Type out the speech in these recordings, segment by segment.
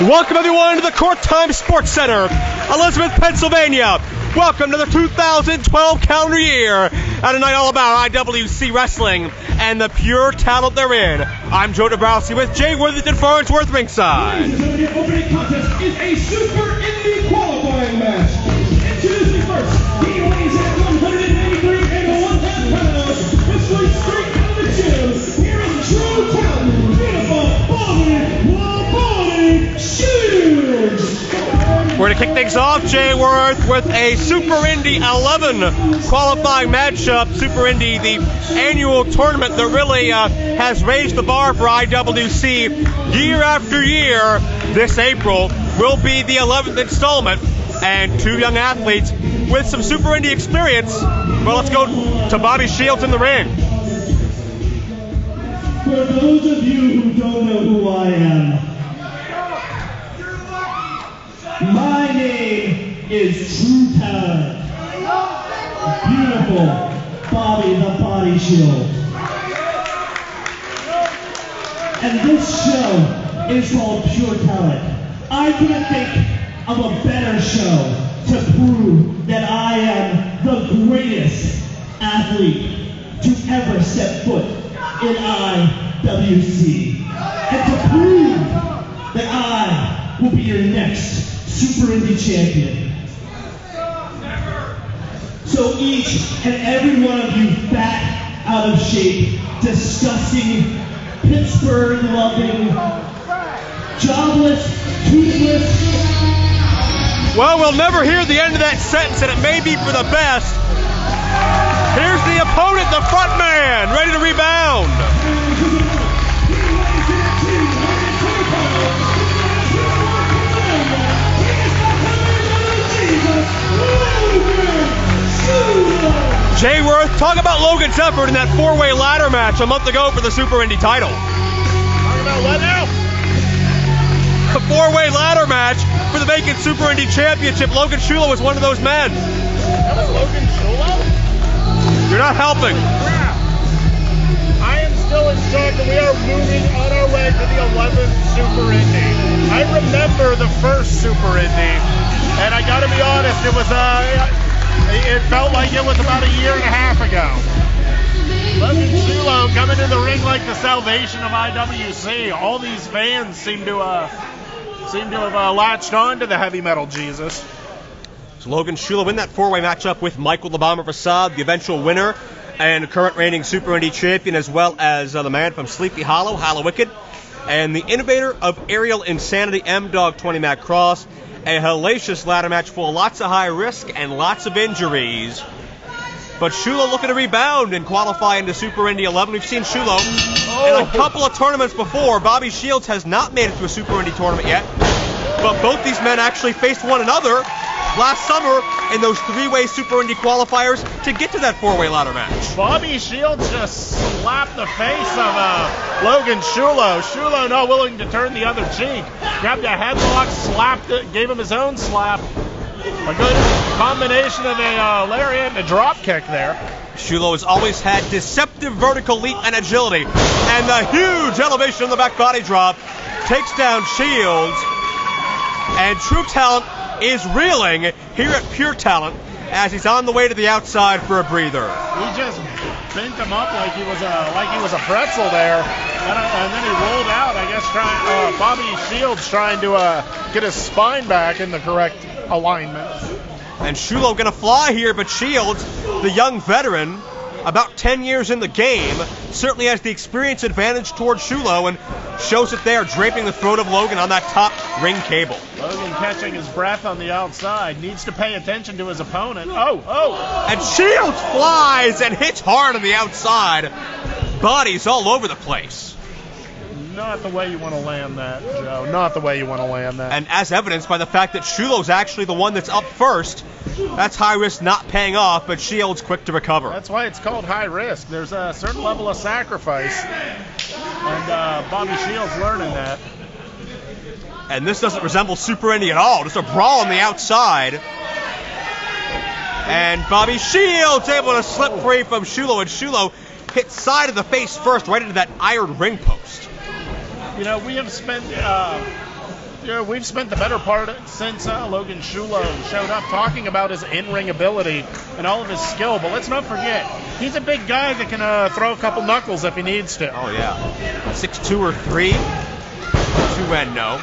Welcome everyone to the Court Time Sports Center, Elizabeth, Pennsylvania. Welcome to the 2012 calendar year and a night all about IWC Wrestling and the pure talent therein. I'm Joe Dabrowski with Jay Worthington Farnsworth ringside. The opening contest is a Super Indy qualifying match. Introducing first, he weighs at 183 and 1/2 pounds, wrestling straight out of the gym. Here is True Talent, beautiful body, Shields. We're going to kick things off, Jay Worth, with a Super Indy 11 qualifying matchup. Super Indy, the annual tournament that really has raised the bar for IWC year after year. This April will be the 11th installment, and two young athletes with some Super Indy experience. Well, let's go to Bobby Shields in the ring. For those of you who don't know who I am, my name is True Talent. Beautiful Bobby the Body Shield. And this show is called Pure Talent. I couldn't think of a better show to prove that I am the greatest athlete to ever step foot in IWC. And to prove that I will be your next Super Indy champion. So each and every one of you fat, out of shape, disgusting, Pittsburgh-loving, jobless, toothless. Well, we'll never hear the end of that sentence, and it may be for the best. Here's the opponent, the front man, ready to rebound. Jay Worth, talk about Logan's effort in that four-way ladder match a month ago for the Super Indy title. Talk about what now? A four-way ladder match for the vacant Super Indy Championship. Logan Shulo was one of those men. That was Logan Shulo? You're not helping. Crap. I am still in shock, and we are moving on our way to the 11th Super Indy. I remember the first Super Indy, and I gotta be honest, it felt like it was about a year and a half ago. Logan Shulo coming to the ring like the salvation of IWC. All these fans seem to have latched on to the heavy metal Jesus. So Logan Shulo in that four-way matchup with Michael the Bomber Facade, the eventual winner and current reigning Super Indy champion, as well as the man from Sleepy Hollow, Hollow Wicked, and the innovator of aerial insanity, M-Dog 20 Mac Cross. A hellacious ladder match full of lots of high risk and lots of injuries. But Shulo looking to rebound and qualify into Super Indy 11. We've seen Shulo in a couple of tournaments before. Bobby Shields has not made it to a Super Indy tournament yet. But both these men actually faced one another last summer in those three-way Super Indy qualifiers to get to that four-way ladder match. Bobby Shields just slapped the face of Logan Shulo. Shulo not willing to turn the other cheek. Grabbed a headlock, slapped it, gave him his own slap. A good combination of a lariat and a drop kick there. Shulo has always had deceptive vertical leap and agility. And the huge elevation on the back body drop takes down Shields. And True Talent is reeling here at Pure Talent as he's on the way to the outside for a breather. He just bent him up like he was a pretzel there, and then he rolled out. I guess Bobby Shields trying to get his spine back in the correct alignment. And Shulo gonna fly here, but Shields, the young veteran, about 10 years in the game, certainly has the experience advantage towards Shulo and shows it there, draping the throat of Logan on that top ring cable. Logan catching his breath on the outside, needs to pay attention to his opponent. Oh! And Shields flies and hits hard on the outside. Bodies all over the place. Not the way you want to land that, Joe. Not the way you want to land that. And as evidenced by the fact that Shulo's actually the one that's up first, that's high risk not paying off, but Shields quick to recover. That's why it's called high risk. There's a certain level of sacrifice, and Bobby Shields learning that. And this doesn't resemble Super Indy at all. Just a brawl on the outside. And Bobby Shields able to slip free from Shulo, and Shulo hit side of the face first, right into that iron ring post. You know, we have spent we've spent the better part since Logan Shulo showed up talking about his in-ring ability and all of his skill. But let's not forget, he's a big guy that can throw a couple knuckles if he needs to. Oh, yeah. 6'2" or 3. 2N, no.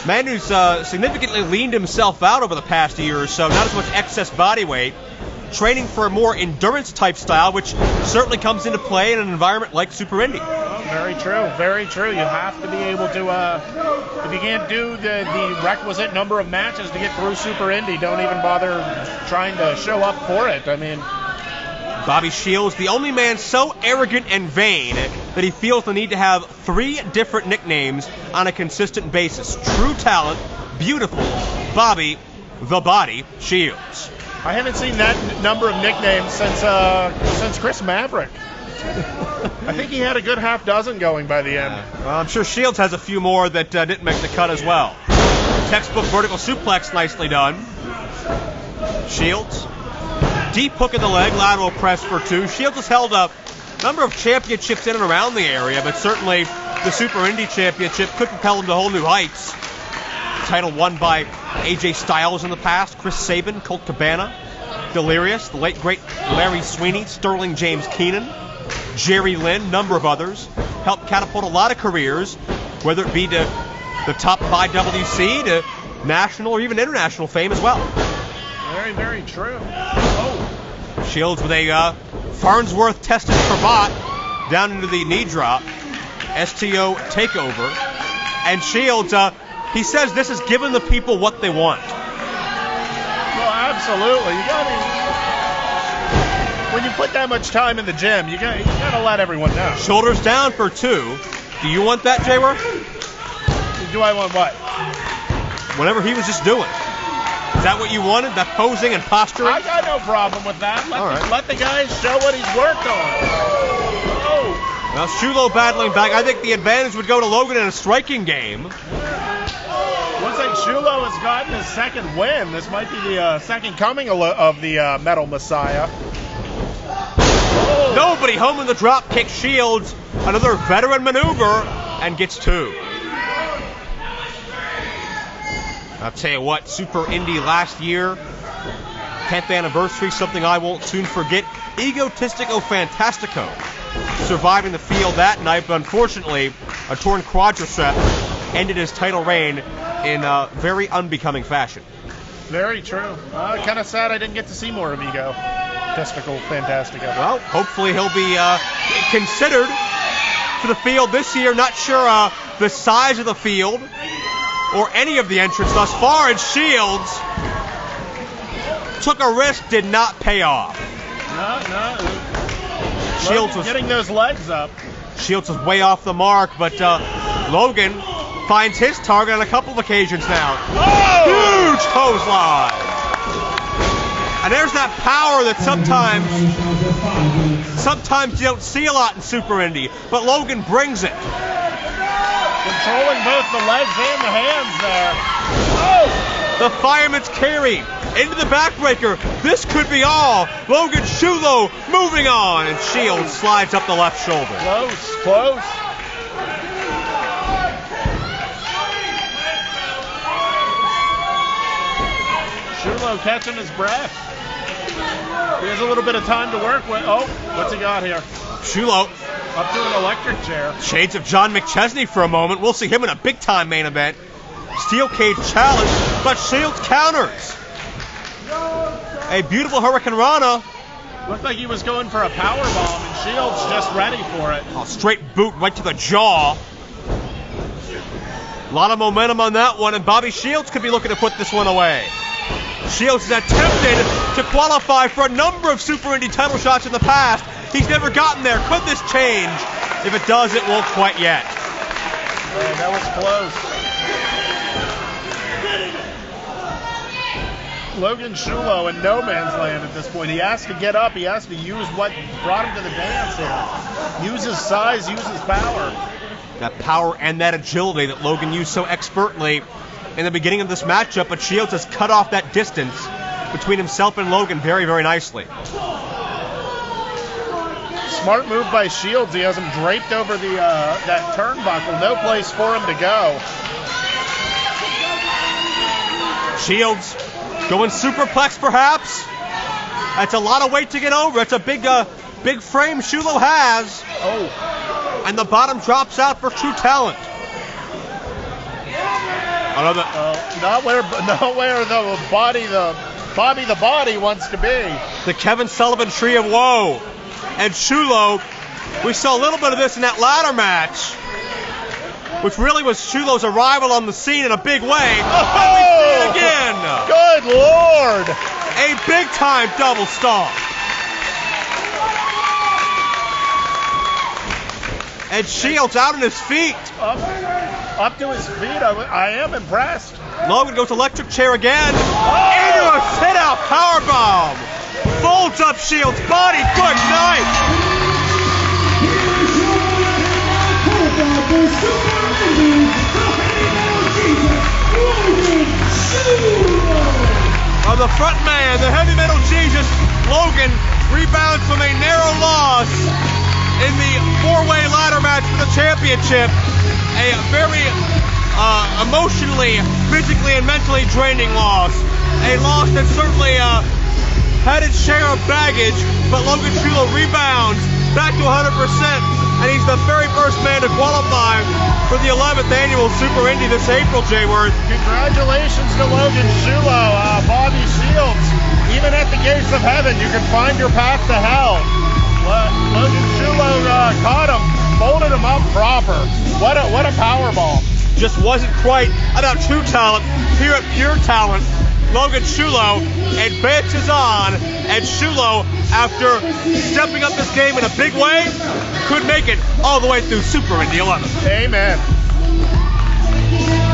Man who's significantly leaned himself out over the past year or so. Not as much excess body weight. Training for a more endurance-type style, which certainly comes into play in an environment like Super Indy. Oh, very true, very true. You have to be able to, if you can't do the requisite number of matches to get through Super Indy, don't even bother trying to show up for it. I mean, Bobby Shields, the only man so arrogant and vain that he feels the need to have 3 different nicknames on a consistent basis. True Talent, Beautiful, Bobby, The Body, Shields. I haven't seen that number of nicknames since Chris Maverick. I think he had a good half dozen going by the end. Well, I'm sure Shields has a few more that didn't make the cut as well. Textbook vertical suplex, nicely done. Shields. Deep hook in the leg, lateral press for 2. Shields has held a number of championships in and around the area, but certainly the Super Indy Championship could propel him to whole new heights. Title won by AJ Styles in the past, Chris Sabin, Colt Cabana, Delirious, the late great Larry Sweeney, Sterling James Keenan, Jerry Lynn, number of others. Helped catapult a lot of careers, whether it be to the top of IWC, to national or even international fame as well. Very, very true. Oh. Shields with a Farnsworth tested cravat down into the knee drop. STO takeover. And Shields, he says this is giving the people what they want. Well, absolutely. You got to, when you put that much time in the gym, you got to let everyone know. Shoulders down for 2. Do you want that, J-Work? Do I want what? Whatever he was just doing. Is that what you wanted? That posing and posturing? I got no problem with that. Let the guys show what he's worked on. Oh. Now, Shulo battling back. I think the advantage would go to Logan in a striking game. Looks like Shulo has gotten his second win. This might be the second coming of the Metal Messiah. Oh. Nobody home in the drop kick. Shields, another veteran maneuver, and gets 2. I'll tell you what, Super Indy last year, 10th anniversary, something I won't soon forget. Egotistico Fantastico surviving the field that night, but unfortunately, a torn quadricep ended his title reign in very unbecoming fashion. Very true. Kind of sad I didn't get to see more of Egotistico Fantastico. Well, hopefully he'll be considered for the field this year. Not sure the size of the field or any of the entrants thus far, and Shields took a risk, did not pay off. No. Shields was getting those legs up. Shields was way off the mark, but Logan finds his target on a couple of occasions now. Oh! Huge clothesline. And there's that power that sometimes you don't see a lot in Super Indy, but Logan brings it. Controlling both the legs and the hands there. Oh! The fireman's carry into the backbreaker. This could be all. Logan Shulo moving on, and Shields slides up the left shoulder. Close. Shulo catching his breath. He has a little bit of time to work with. Oh, what's he got here? Shulo up to an electric chair. Shades of John McChesney for a moment. We'll see him in a big-time main event. Steel cage challenge, but Shields counters. A beautiful Hurricane Rana. Looked like he was going for a power bomb, and Shields just ready for it. A straight boot right to the jaw. A lot of momentum on that one, and Bobby Shields could be looking to put this one away. Shields has attempted to qualify for a number of Super Indy title shots in the past. He's never gotten there. Could this change? If it does, it won't quite yet. Man, that was close. Logan Shulo in no man's land at this point. He has to get up. He has to use what brought him to the dance here. Use his size, use his power. That power and that agility that Logan used so expertly in the beginning of this matchup, but Shields has cut off that distance between himself and Logan very, very nicely. Smart move by Shields. He has him draped over the that turnbuckle. No place for him to go. Shields going superplex perhaps. That's a lot of weight to get over. It's a big frame Shulo has. Oh. And the bottom drops out for True Talent. Another. Not where the Bobby the Body wants to be. The Kevin Sullivan Tree of Woe. And Shulo, we saw a little bit of this in that ladder match, which really was Shulo's arrival on the scene in a big way. Oh! And we see it again. Good Lord. A big-time double stomp. And Shields out on his feet. Up to his feet. I am impressed. Logan goes electric chair again. Into a sit-out powerbomb. Folds up Shields. Body, foot, knife. Of the front man, the heavy metal Jesus, Logan rebounds from a narrow loss in the four-way ladder match for the championship. A very emotionally, physically, and mentally draining loss. A loss that certainly had its share of baggage, but Logan Shulo rebounds back to 100%, and he's the very first man to qualify for the 11th annual Super Indy this April, Jay Worth. Congratulations to Logan Shulo, Bobby Shields. Even at the gates of heaven, you can find your path to hell. Logan Shulo caught him, folded him up proper. What a power ball. Just wasn't quite about True Talent. Here at Pure Talent, Logan Shulo advances on, and Shulo, after stepping up this game in a big way, could make it all the way through Super Indy 11. Amen.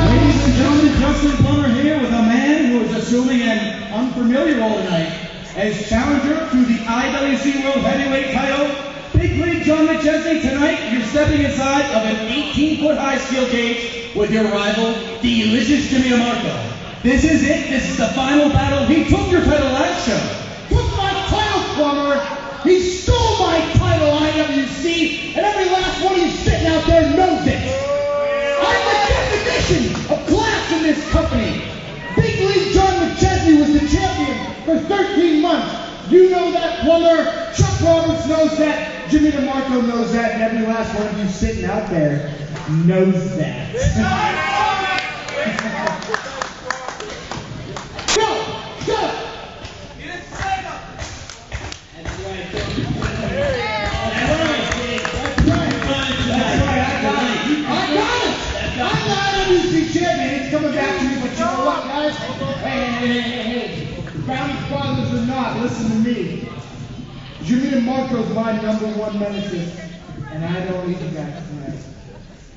Ladies and gentlemen, Justin Plummer here with a man who is assuming an unfamiliar role tonight as challenger to the IWC World Heavyweight title. Big League John McChesney, tonight you're stepping inside of an 18-foot high steel cage with your rival, Delicious Jimmy DeMarco. This is it. This is the final battle. He took your title last show. Took my title, Plummer. He stole my title, IWC, and every last one of you sitting out there knows it. I'm the definition of class in this company. Big League John McChesney was the champion for 13 months. You know that, Plummer. Chuck Roberts knows that. Jimmy DeMarco knows that, and every last one of you sitting out there knows that. It's coming back to me, but you know what, guys? Hey, founding fathers or not, listen to me. Jimmy DeMarco's my #1 nemesis, and I don't need you guys tonight.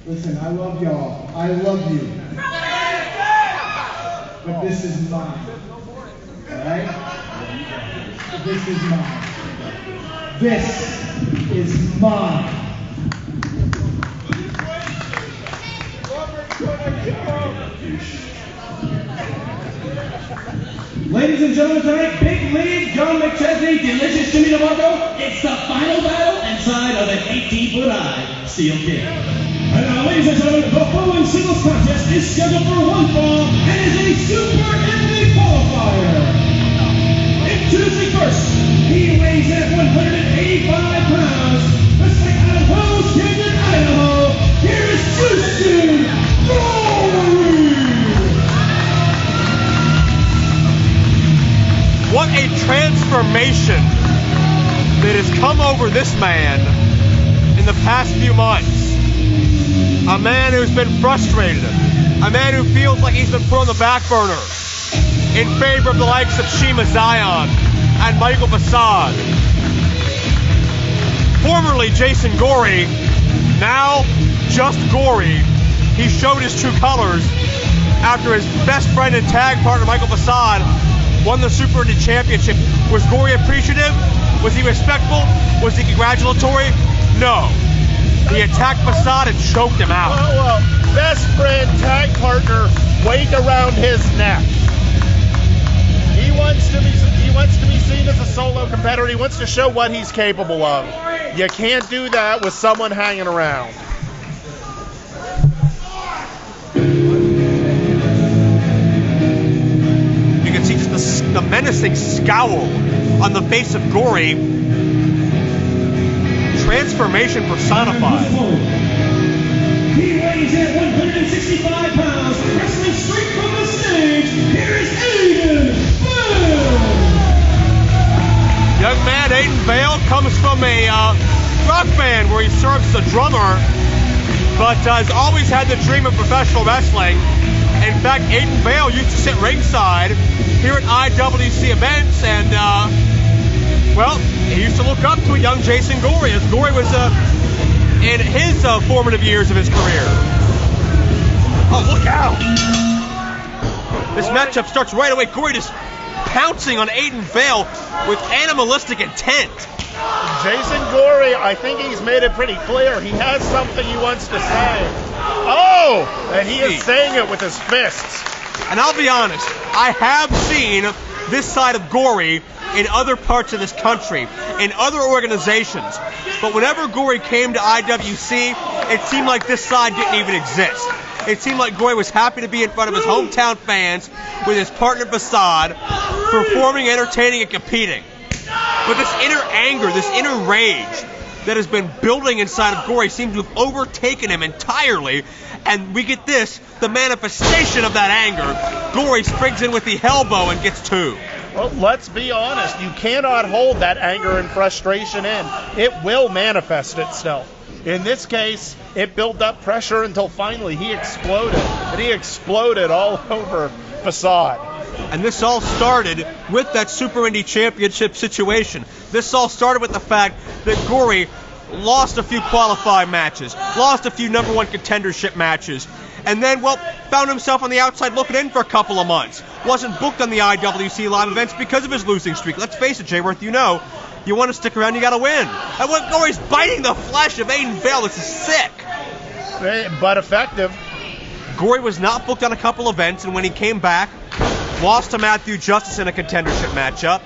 Listen, I love y'all. I love you. But this is mine. Alright? This is mine. This is mine. Ladies and gentlemen, tonight, Big League, John McChesney, Delicious Jimmy DeMarco. It's the final battle inside of an 18-foot high steel cage. And now, ladies and gentlemen, the following singles contest is scheduled for one fall and is a Super Indy qualifier. Introducing first, he weighs in at 185 pounds. The second out of Rose Canyon, Idaho. Here is Justin Gory. What a transformation that has come over this man in the past few months. A man who's been frustrated. A man who feels like he's been put on the back burner in favor of the likes of Shima Zion and Michael Facade. Formerly Jason Gory, now just Gory. He showed his true colors after his best friend and tag partner Michael Facade won the Super Indy Championship. Was Gory appreciative? Was he respectful? Was he congratulatory? No. He attacked Facade and choked him out. Well, best friend, tag partner, weight around his neck. He wants to be seen as a solo competitor. He wants to show what he's capable of. You can't do that with someone hanging around. the menacing scowl on the face of Gory. Transformation personified. He weighs in at 165 pounds, wrestling straight from the stage. Here is Aiden. Young man Aiden Vale comes from a rock band where he serves as a drummer, but has always had the dream of professional wrestling. In fact, Aiden Vale used to sit ringside here at IWC events, and well, he used to look up to a young Jason Gory, as Gory was in his formative years of his career. Oh, look out! This matchup starts right away. Gory just pouncing on Aiden Vale with animalistic intent. Jason Gory, I think he's made it pretty clear. He has something he wants to say. Oh! And he is saying it with his fists. And I'll be honest, I have seen this side of Gory in other parts of this country, in other organizations. But whenever Gory came to IWC, it seemed like this side didn't even exist. It seemed like Gory was happy to be in front of his hometown fans with his partner Facade, performing, entertaining, and competing. But this inner anger, this inner rage that has been building inside of Gory seems to have overtaken him entirely. And we get this, the manifestation of that anger. Gory springs in with the elbow and gets two. Well, let's be honest. You cannot hold that anger and frustration in. It will manifest itself. In this case, it built up pressure until finally he exploded. And he exploded all over Facade. And this all started with that Super Indy Championship situation. This all started with the fact that Gory lost a few qualifying matches, lost a few number one contendership matches, and then, well, found himself on the outside looking in for a couple of months. Wasn't booked on the IWC live events because of his losing streak. Let's face it, Jayworth, you know, you want to stick around, you got to win. And when Gory's biting the flesh of Aiden Vale, this is sick. But effective. Gory was not booked on a couple events, and when he came back, lost to Matthew Justice in a contendership matchup.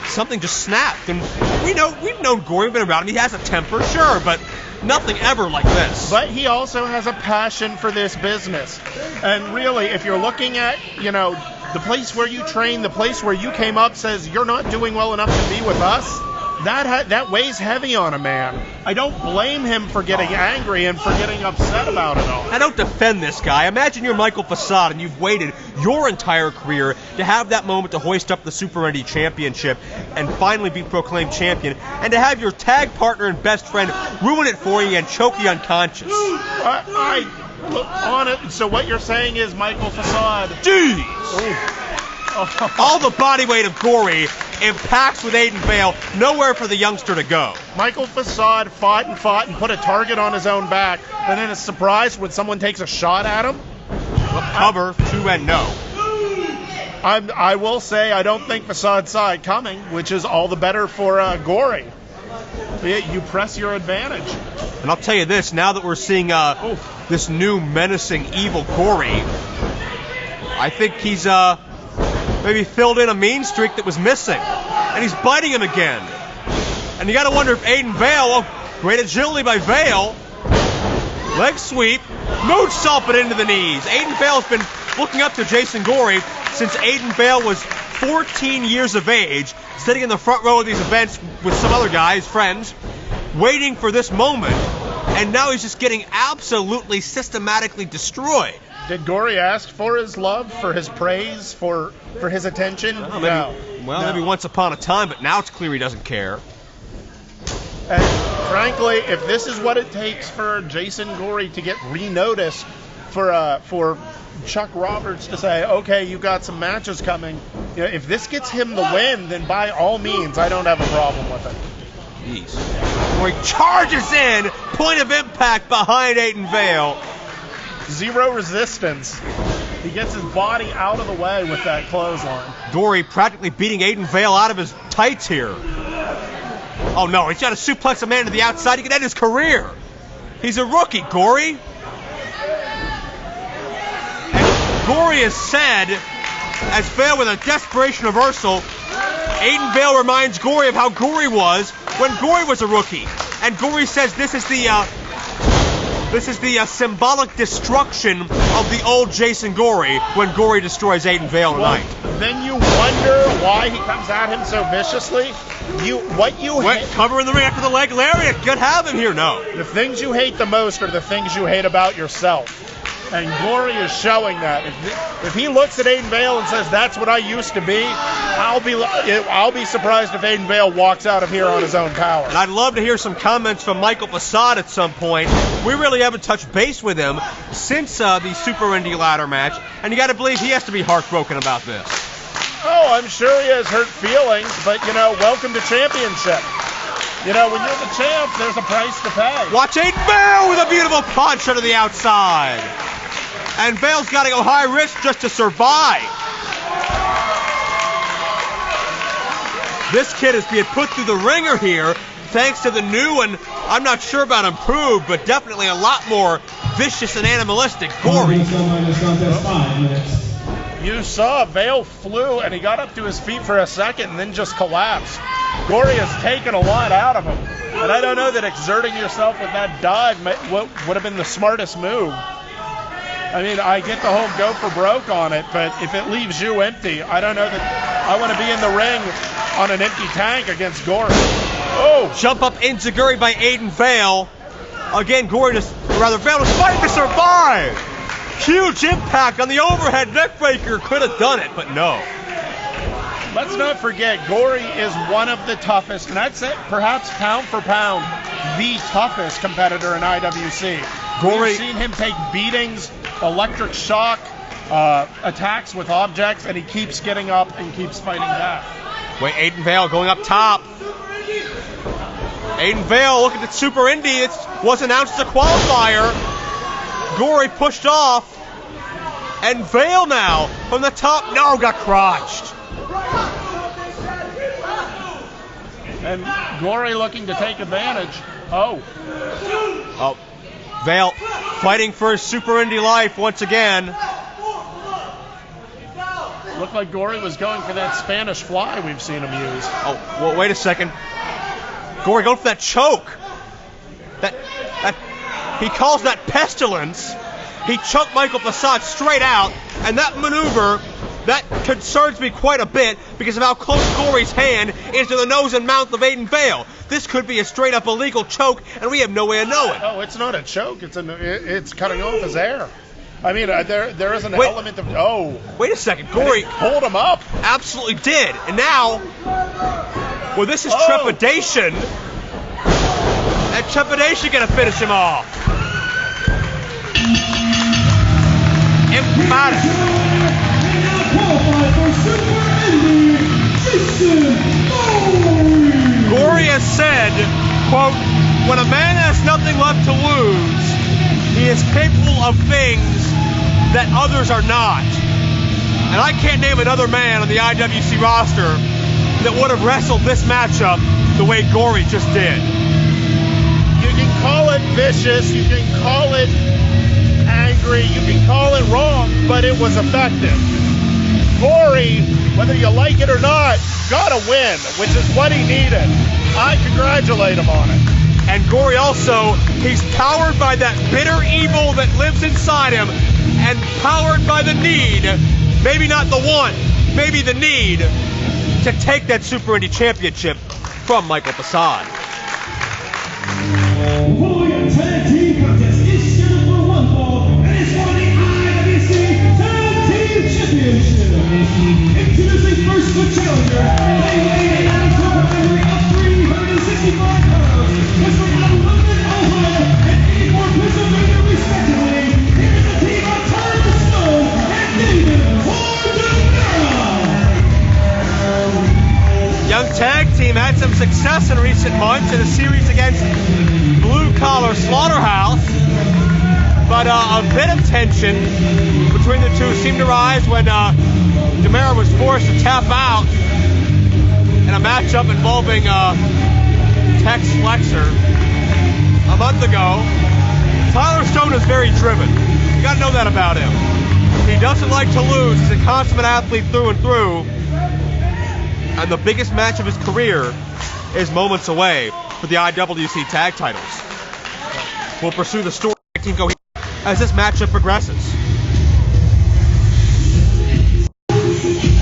Something just snapped, and we've known Gory, we've been around him. He has a temper, sure, but nothing ever like this. But he also has a passion for this business. And really, if you're looking at, the place where you train, the place where you came up says you're not doing well enough to be with us, that weighs heavy on a man. I don't blame him for getting angry and for getting upset about it all. I don't defend this guy. Imagine you're Michael Facade and you've waited your entire career to have that moment to hoist up the Super Indy Championship and finally be proclaimed champion, and to have your tag partner and best friend ruin it for you and choke you unconscious. On it. So what you're saying is Michael Facade. Jeez! All the body weight of Gory impacts with Aiden Vale, nowhere for the youngster to go. Michael Facade fought and put a target on his own back, and then is surprised when someone takes a shot at him. Cover, 2 and no. I will say I don't think Facade saw it coming, which is all the better for Gory. You press your advantage. And I'll tell you this, now that we're seeing this new menacing evil Gory, I think he's maybe filled in a mean streak that was missing. And he's biting him again. And you got to wonder if Aiden Vale, great agility by Vale, leg sweep, moonsault it into the knees. Aiden Vale's been looking up to Jason Gory since Aiden Vale was 14 years of age, sitting in the front row of these events with some other guys, friends, waiting for this moment. And now he's just getting absolutely systematically destroyed. Did Gory ask for his love, for his praise, for his attention? No. Maybe once upon a time, but now it's clear he doesn't care. And frankly, if this is what it takes for Jason Gory to get re-noticed, for Chuck Roberts to say, okay, you got some matches coming, if this gets him the win, then by all means, I don't have a problem with it. Jeez. Gory charges in, point of impact behind Aiden Vale. Zero resistance. He gets his body out of the way with that clothesline. Gory practically beating Aiden Vale out of his tights here. Oh no, he's got to suplex a man to the outside. He could end his career. He's a rookie, Gory. And Gory has said, as Vale with a desperation reversal, Aiden Vale reminds Gory of how Gory was when Gory was a rookie. And Gory says this is the This is the symbolic destruction of the old Jason Gory when Gory destroys Aiden Vale tonight. Then you wonder why he comes at him so viciously. Covering the ring after the leg lariat. Good have him here. No. The things you hate the most are the things you hate about yourself. And Gory is showing that. If he looks at Aiden Vale and says, that's what I used to be, I'll be surprised if Aiden Vale walks out of here on his own power. And I'd love to hear some comments from Michael Facade at some point. We really haven't touched base with him since the Super Indy ladder match, and you got to believe he has to be heartbroken about this. Oh, I'm sure he has hurt feelings, but, welcome to championship. When you're the champ, there's a price to pay. Watch Aiden Vale with a beautiful punch to the outside. And Vale's got to go high risk just to survive. This kid is being put through the ringer here thanks to the new and I'm not sure about improved, but definitely a lot more vicious and animalistic Gory. You saw Vale flew and he got up to his feet for a second and then just collapsed. Gory has taken a lot out of him. And I don't know that exerting yourself with that dive would have been the smartest move. I mean, I get the whole go for broke on it, but if it leaves you empty, I don't know that I want to be in the ring on an empty tank against Gory. Oh! Jump up into Gory by Aiden Vale. Again, Vale is fighting to survive. Huge impact on the overhead neckbreaker. Could have done it, but no. Let's not forget, Gory is one of the toughest, and I'd say perhaps pound for pound, the toughest competitor in IWC. We've seen him take beatings, electric shock, attacks with objects, and he keeps getting up and keeps fighting back. Wait, Aiden Vale going up top. Aiden Vale looking at Super Indy. It was announced as a qualifier. Gory pushed off. And Vale now from the top. No, got crotched. And Gory looking to take advantage. Oh, Vale fighting for his Super Indy life once again. Looked like Gory was going for that Spanish fly we've seen him use. Oh, well, wait a second. Gory going for that choke. That he calls that pestilence. He choked Michael Facade straight out, and that maneuver, that concerns me quite a bit because of how close Gory's hand is to the nose and mouth of Aiden Vale. This could be a straight-up illegal choke, and we have no way of knowing. Oh, it's not a choke. It's cutting off his hair. I mean, there is an element of... Oh. Wait a second. Gory pulled him up. Absolutely did. And now, well, this is trepidation. And trepidation going to finish him off. Emphatic. Gory has said, quote, when a man has nothing left to lose, he is capable of things that others are not. And I can't name another man on the IWC roster that would have wrestled this matchup the way Gory just did. You can call it vicious, you can call it angry, you can call it wrong, but it was effective. Gory, whether you like it or not, got a win, which is what he needed. I congratulate him on it. And Gory also, he's powered by that bitter evil that lives inside him and powered by the need, maybe not the want, maybe the need to take that Super Indy Championship from Michael Facade. Following a tag team contest is scheduled for one fall, and it's for the IWC Tag Team Championship. Introducing first the challenger, they weigh in at a total category of 365 pounds, wrestling out of London, Ohio, and Ybor, Pennsylvania, respectively. Here is the team on Turn the Stone and David DeMera. Young tag team had some success in recent months in a series against Blue Collar Slaughterhouse, but a bit of tension between the two seemed to rise when DiMera was forced to tap out in a matchup involving Tex Flexer a month ago. Tyler Stone is very driven. You got to know that about him. He doesn't like to lose. He's a consummate athlete through and through. And the biggest match of his career is moments away for the IWC tag titles. We'll pursue the story team go as this matchup progresses.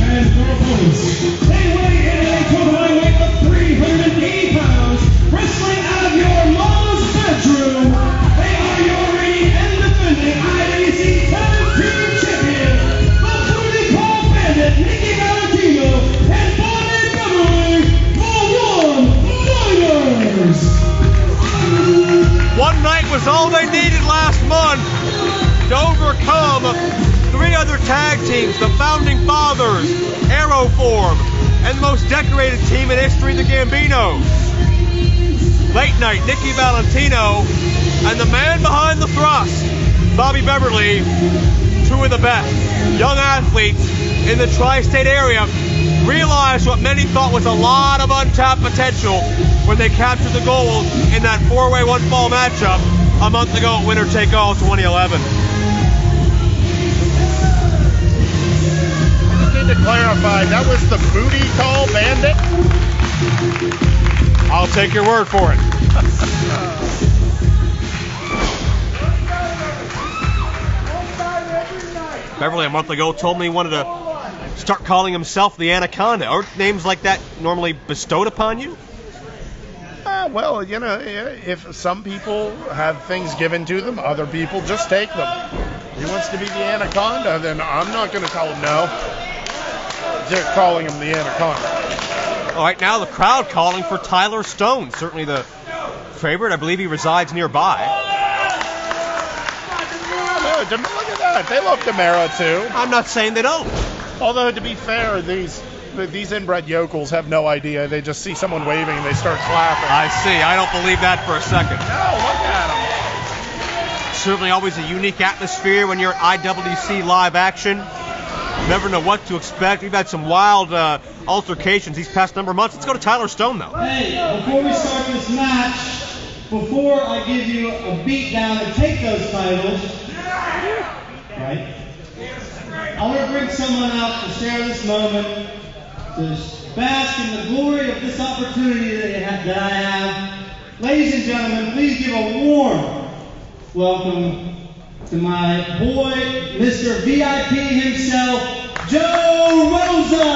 And for opponents, they weigh in at a combined weight of 380 pounds, wrestling out of your mama's bedroom. They are your reigning and defending IWC Tag Team Champions, the Booty Call Bandit, Nickie Valentino, and Beverly, the One-Liners. One night was all they needed last month to overcome 3 other tag teams, the Founding Fathers, Aeroform, and the most decorated team in history, the Gambinos. Late night, Nickie Valentino, and the man behind the thrust, Bobby Beverly, 2 of the best young athletes in the tri-state area, realized what many thought was a lot of untapped potential when they captured the gold in that 4-way one-fall matchup a month ago at Winner Take All 2011. To clarify, that was the Booty Call Bandit? I'll take your word for it. Beverly a month ago told me he wanted to start calling himself the Anaconda. Aren't names like that normally bestowed upon you? Well, you know, if some people have things given to them, other people just take them. If he wants to be the Anaconda, then I'm not going to tell him no. They're calling him the Anaconda. All right, now the crowd calling for Tyler Stone, certainly the favorite. I believe he resides nearby. Oh, look at that. They love DiMera too. I'm not saying they don't. Although, to be fair, these inbred yokels have no idea. They just see someone waving and they start clapping. I see. I don't believe that for a second. No, look at them. Certainly always a unique atmosphere when you're at IWC live action. Never know what to expect. We've had some wild altercations these past number of months. Let's go to Tyler Stone, though. Hey, before we start this match, before I give you a beat down to take those titles, right? I want to bring someone out to share this moment, to bask in the glory of this opportunity that I have. Ladies and gentlemen, please give a warm welcome to my boy, Mr. VIP himself, Joe Rosa.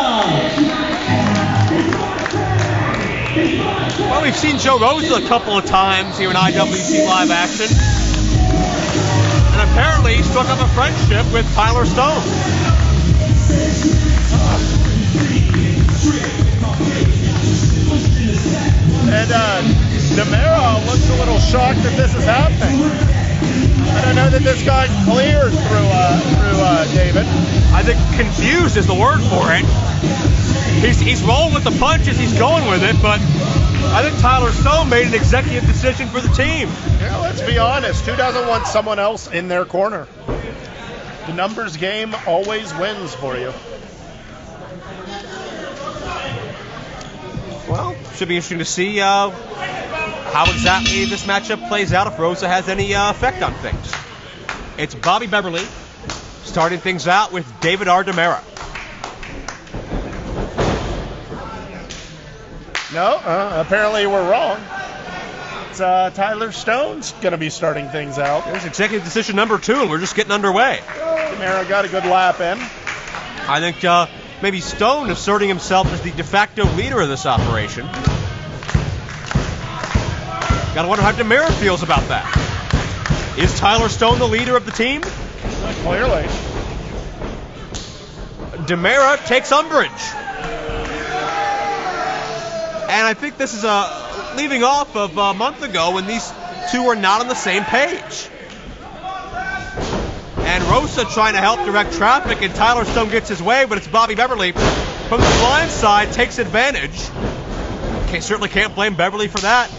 Well, we've seen Joe Rosa a couple of times here in IWC live action. And apparently he struck up a friendship with Tyler Stone. And DiMera looks a little shocked that this is happening. I don't know that this got cleared through David. I think confused is the word for it. He's rolling with the punches, he's going with it, but I think Tyler Stone made an executive decision for the team. Yeah, let's be honest. Who doesn't want someone else in their corner? The numbers game always wins for you. Well, should be interesting to see how exactly this matchup plays out, if Rosa has any effect on things. It's Bobby Beverly starting things out with David R. DiMera. No, apparently we're wrong. It's Tyler Stone's going to be starting things out. There's executive decision number 2, and we're just getting underway. DiMera got a good lap in. I think maybe Stone asserting himself as the de facto leader of this operation. Gotta wonder how DiMera feels about that. Is Tyler Stone the leader of the team? Clearly. DiMera takes umbrage. And I think this is leaving off of a month ago when these two were not on the same page. And Rosa trying to help direct traffic, and Tyler Stone gets his way, but it's Bobby Beverly from the blind side, takes advantage. Certainly can't blame Beverly for that.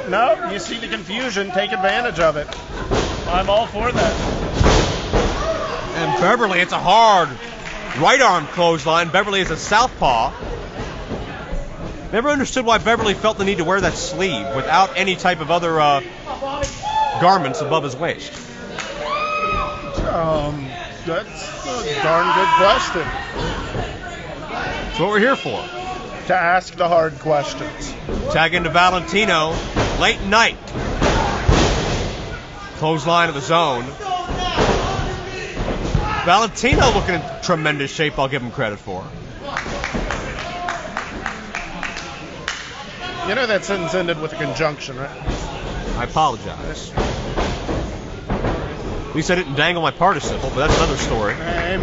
No, you see the confusion, take advantage of it. I'm all for that. And Beverly, it's a hard right arm clothesline. Beverly is a southpaw. Never understood why Beverly felt the need to wear that sleeve without any type of other garments above his waist. That's a darn good question. That's what we're here for. To ask the hard questions. Tag into Valentino, late night. Clothesline of the zone. Valentino looking in tremendous shape, I'll give him credit for. You know that sentence ended with a conjunction, right? I apologize. At least I didn't dangle my participle, but that's another story. Amen.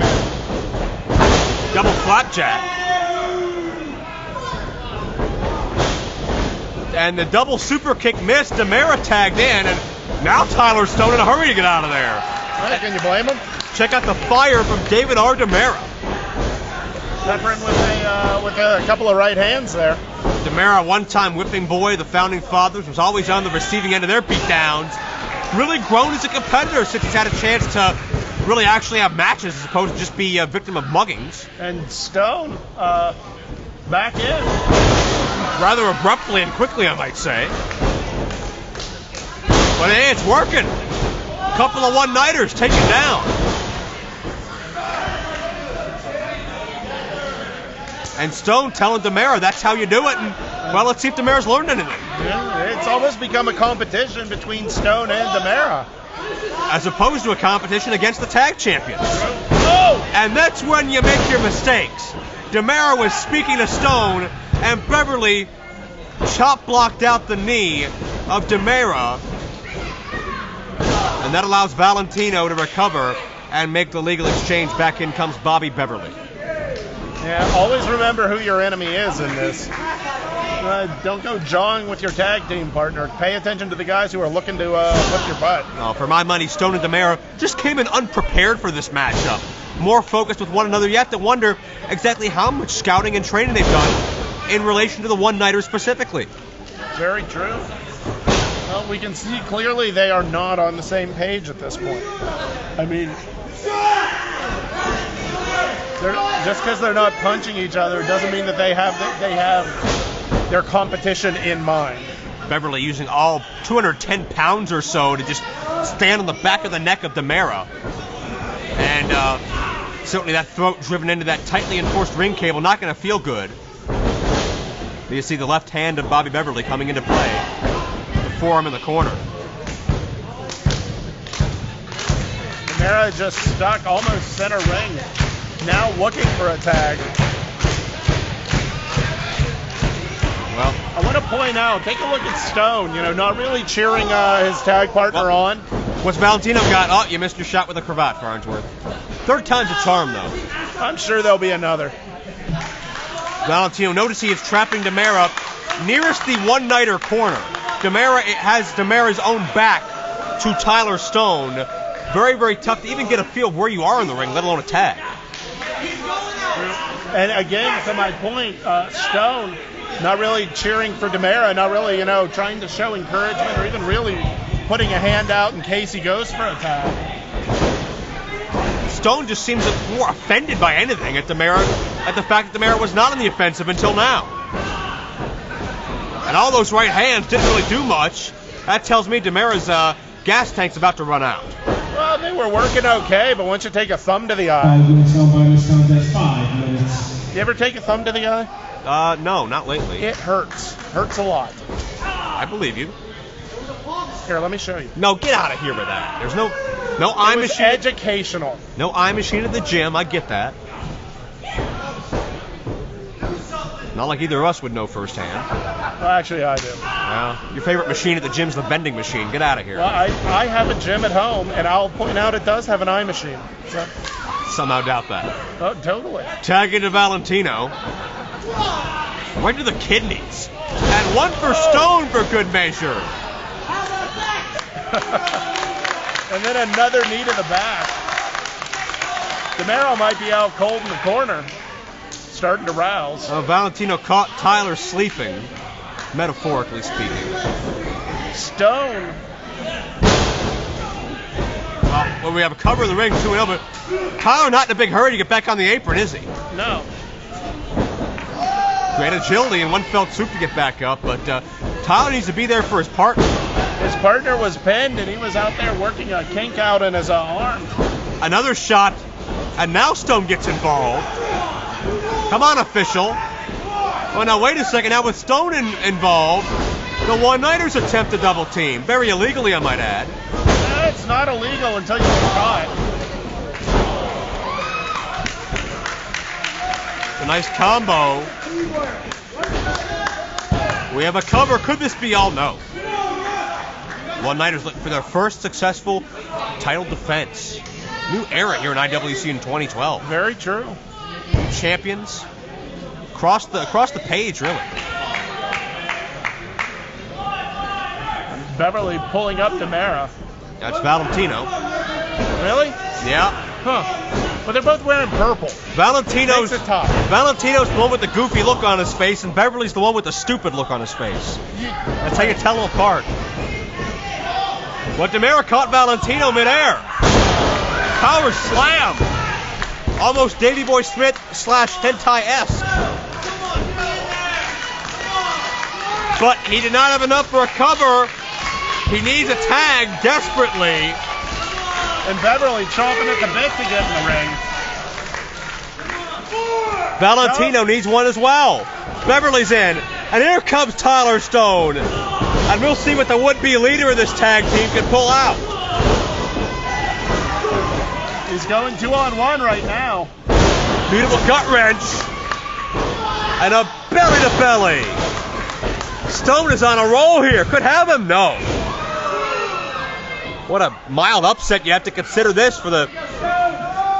Double flapjack. And the double super kick missed. DiMera tagged in, and now Tyler Stone in a hurry to get out of there. Right, can you blame him? Check out the fire from David R. DiMera. Peppering with a couple of right hands there. DiMera, one-time whipping boy, the founding fathers, was always on the receiving end of their beatdowns. Really grown as a competitor since he's had a chance to really actually have matches as opposed to just be a victim of muggings. And Stone back in. Rather abruptly and quickly, I might say. But hey, it's working. Couple of one-nighters taken down. And Stone telling DiMera that's how you do it. And, well, let's see if DiMera's learned anything. Yeah, it's almost become a competition between Stone and DiMera. As opposed to a competition against the tag champions. Oh! And that's when you make your mistakes. DiMera was speaking to Stone, and Beverly chop blocked out the knee of DiMera. And that allows Valentino to recover and make the legal exchange. Back in comes Bobby Beverly. Yeah, always remember who your enemy is in this. Don't go jawing with your tag team partner. Pay attention to the guys who are looking to whip your butt. Oh, for my money, Stone and DiMera just came in unprepared for this matchup. More focused with one another. You have to wonder exactly how much scouting and training they've done in relation to the one-nighters specifically. Very true. Well, we can see clearly they are not on the same page at this point. I mean, just because they're not punching each other doesn't mean that they have their competition in mind. Beverly using all 210 pounds or so to just stand on the back of the neck of DiMera. And certainly that throat driven into that tightly enforced ring cable, not going to feel good. You see the left hand of Bobby Beverly coming into play. The forearm in the corner. DiMera just stuck almost center ring. Now looking for a tag. Well, I want to point out, take a look at Stone, not really cheering his tag partner on. What's Valentino got? Oh, you missed your shot with a cravat, Farnsworth. Third time's a charm, though. I'm sure there'll be another. Valentino, notice he is trapping DiMera nearest the one-nighter corner. DiMera has DiMera's own back to Tyler Stone. Very, very tough to even get a feel of where you are in the ring, let alone a tag. And again, to my point, Stone not really cheering for DiMera, not really, trying to show encouragement or even really putting a hand out in case he goes for a tag. Stone just seems more offended by anything at the fact that DiMera was not on the offensive until now. And all those right hands didn't really do much. That tells me DiMera's gas tank's about to run out. Well, they were working okay, but once you take a thumb to the eye. 5 minutes held by this contest, 5 minutes. You ever take a thumb to the eye? No, not lately. It hurts. Hurts a lot. I believe you. Here, let me show you. No, get out of here with that. There's no eye machine. Educational. No eye machine at the gym. I get that. Not like either of us would know firsthand. Well, actually, I do. Well, your favorite machine at the gym's the vending machine. Get out of here. Well, I have a gym at home, and I'll point out it does have an eye machine. So. Somehow doubt that. Oh, totally. Tag into Valentino. Right to the kidneys. And one for Stone for good measure. And then another knee to the back. DiMera might be out cold in the corner. Starting to rouse. Valentino caught Tyler sleeping, metaphorically speaking. Stone. Well, we have a cover of the ring 2-0, but Tyler not in a big hurry to get back on the apron, is he? No. Great agility and one felt swoop to get back up, but Tyler needs to be there for his partner. His partner was pinned, and he was out there working a kink out in his arm. Another shot, and now Stone gets involved. Come on, official. Well, now wait a second. Now with Stone involved, the one-nighters attempt to double team. Very illegally, I might add. It's not illegal until you get caught. A nice combo. We have a cover. Could this be all? No. One-Nighters looking for their first successful title defense. New era here in IWC in 2012. Very true. Champions across the page, really. Beverly pulling up DiMera. That's Valentino. Really? Yeah. Huh. But they're both wearing purple. Valentino's Makes it tough. Valentino's the one with the goofy look on his face, and Beverly's the one with the stupid look on his face. That's how you tell them apart. But DeMera caught Valentino midair. Power slam. Almost Davey Boy Smith / Hentai-esque. But he did not have enough for a cover. He needs a tag desperately. And Beverly chomping at the bit to get in the ring. Valentino needs one as well. Beverly's in. And here comes Tyler Stone. And we'll see what the would-be leader of this tag team can pull out. He's going 2-on-1 right now. Beautiful gut wrench. And a belly-to-belly. Stone is on a roll here. Could have him? No. What a mild upset you have to consider this for the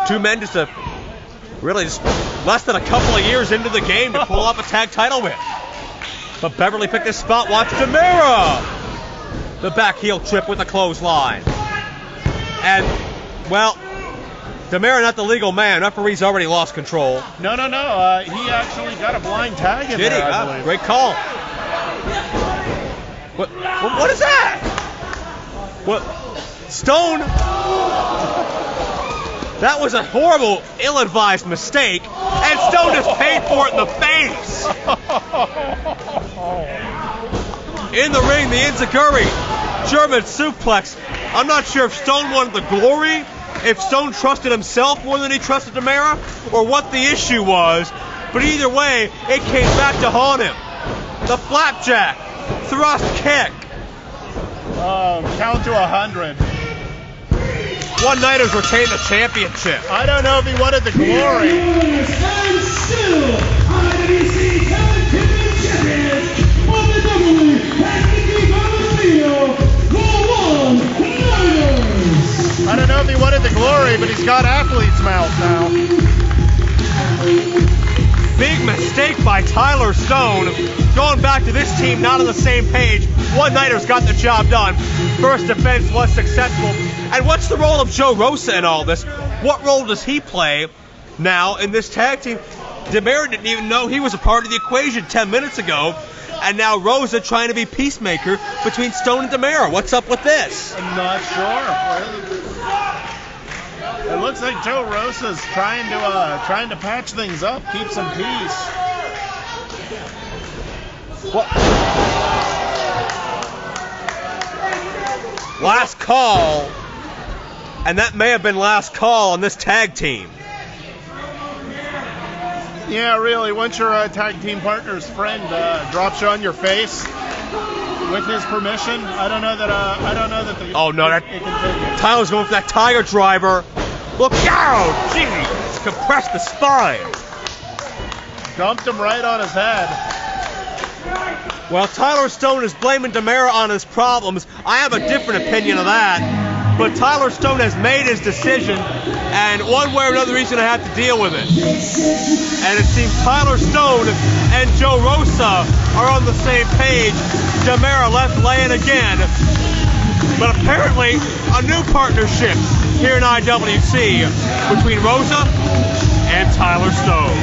two men just less than a couple of years into the game to pull off a tag title win. But Beverly picked his spot. Watch DiMera. The back heel trip with a clothesline. And, well, DiMera not the legal man. Referee's already lost control. No. He actually got a blind tag in Did there, he? I believe. Great call. What is that? What? Stone? That was a horrible, ill-advised mistake, and Stone just paid for it in the face. In the ring, the Inzaguri German suplex. I'm not sure if Stone wanted the glory, if Stone trusted himself more than he trusted DiMera, or what the issue was, but either way, it came back to haunt him. The flapjack, thrust kick. Count to 100. One-Nighters retain the championship. I don't know if he wanted the glory. And still IWC Talent Champions of the Beverly and Nickie Valentino, the One-Nighters. I don't know if he wanted the glory, but he's got athlete's mouth now. Big mistake by Tyler Stone. Going back to this team not on the same page. One-Nighters got the job done. First defense was successful. And what's the role of Joe Rosa in all this? What role does he play now in this tag team? DiMera didn't even know he was a part of the equation 10 minutes ago. And now Rosa trying to be peacemaker between Stone and DiMera. What's up with this? I'm not sure. It looks like Joe Rosa's trying to patch things up, keep some peace. What? Last call, and that may have been last call on this tag team. Yeah, really. Once your tag team partner's friend drops you on your face with his permission, I don't know that. Oh no, it continues. Tyler's going for that tiger driver. Look out! Gee, compressed the spine. Dumped him right on his head. Well, Tyler Stone is blaming DiMera on his problems. I have a different opinion of that. But Tyler Stone has made his decision, and one way or another he's going to have to deal with it. And it seems Tyler Stone and Joe Rosa are on the same page. DiMera left laying again. But apparently, a new partnership here in IWC between Rosa and Tyler Stone.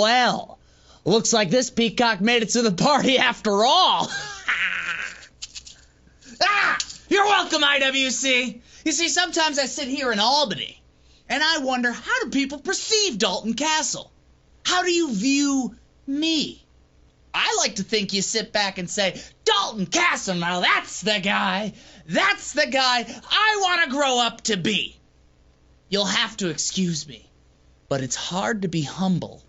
Well. Looks like this peacock made it to the party after all. You're welcome, IWC. You see, sometimes I sit here in Albany, and I wonder, how do people perceive Dalton Castle? How do you view me? I like to think you sit back and say, Dalton Castle, now that's the guy. That's the guy I want to grow up to be. You'll have to excuse me, but it's hard to be humble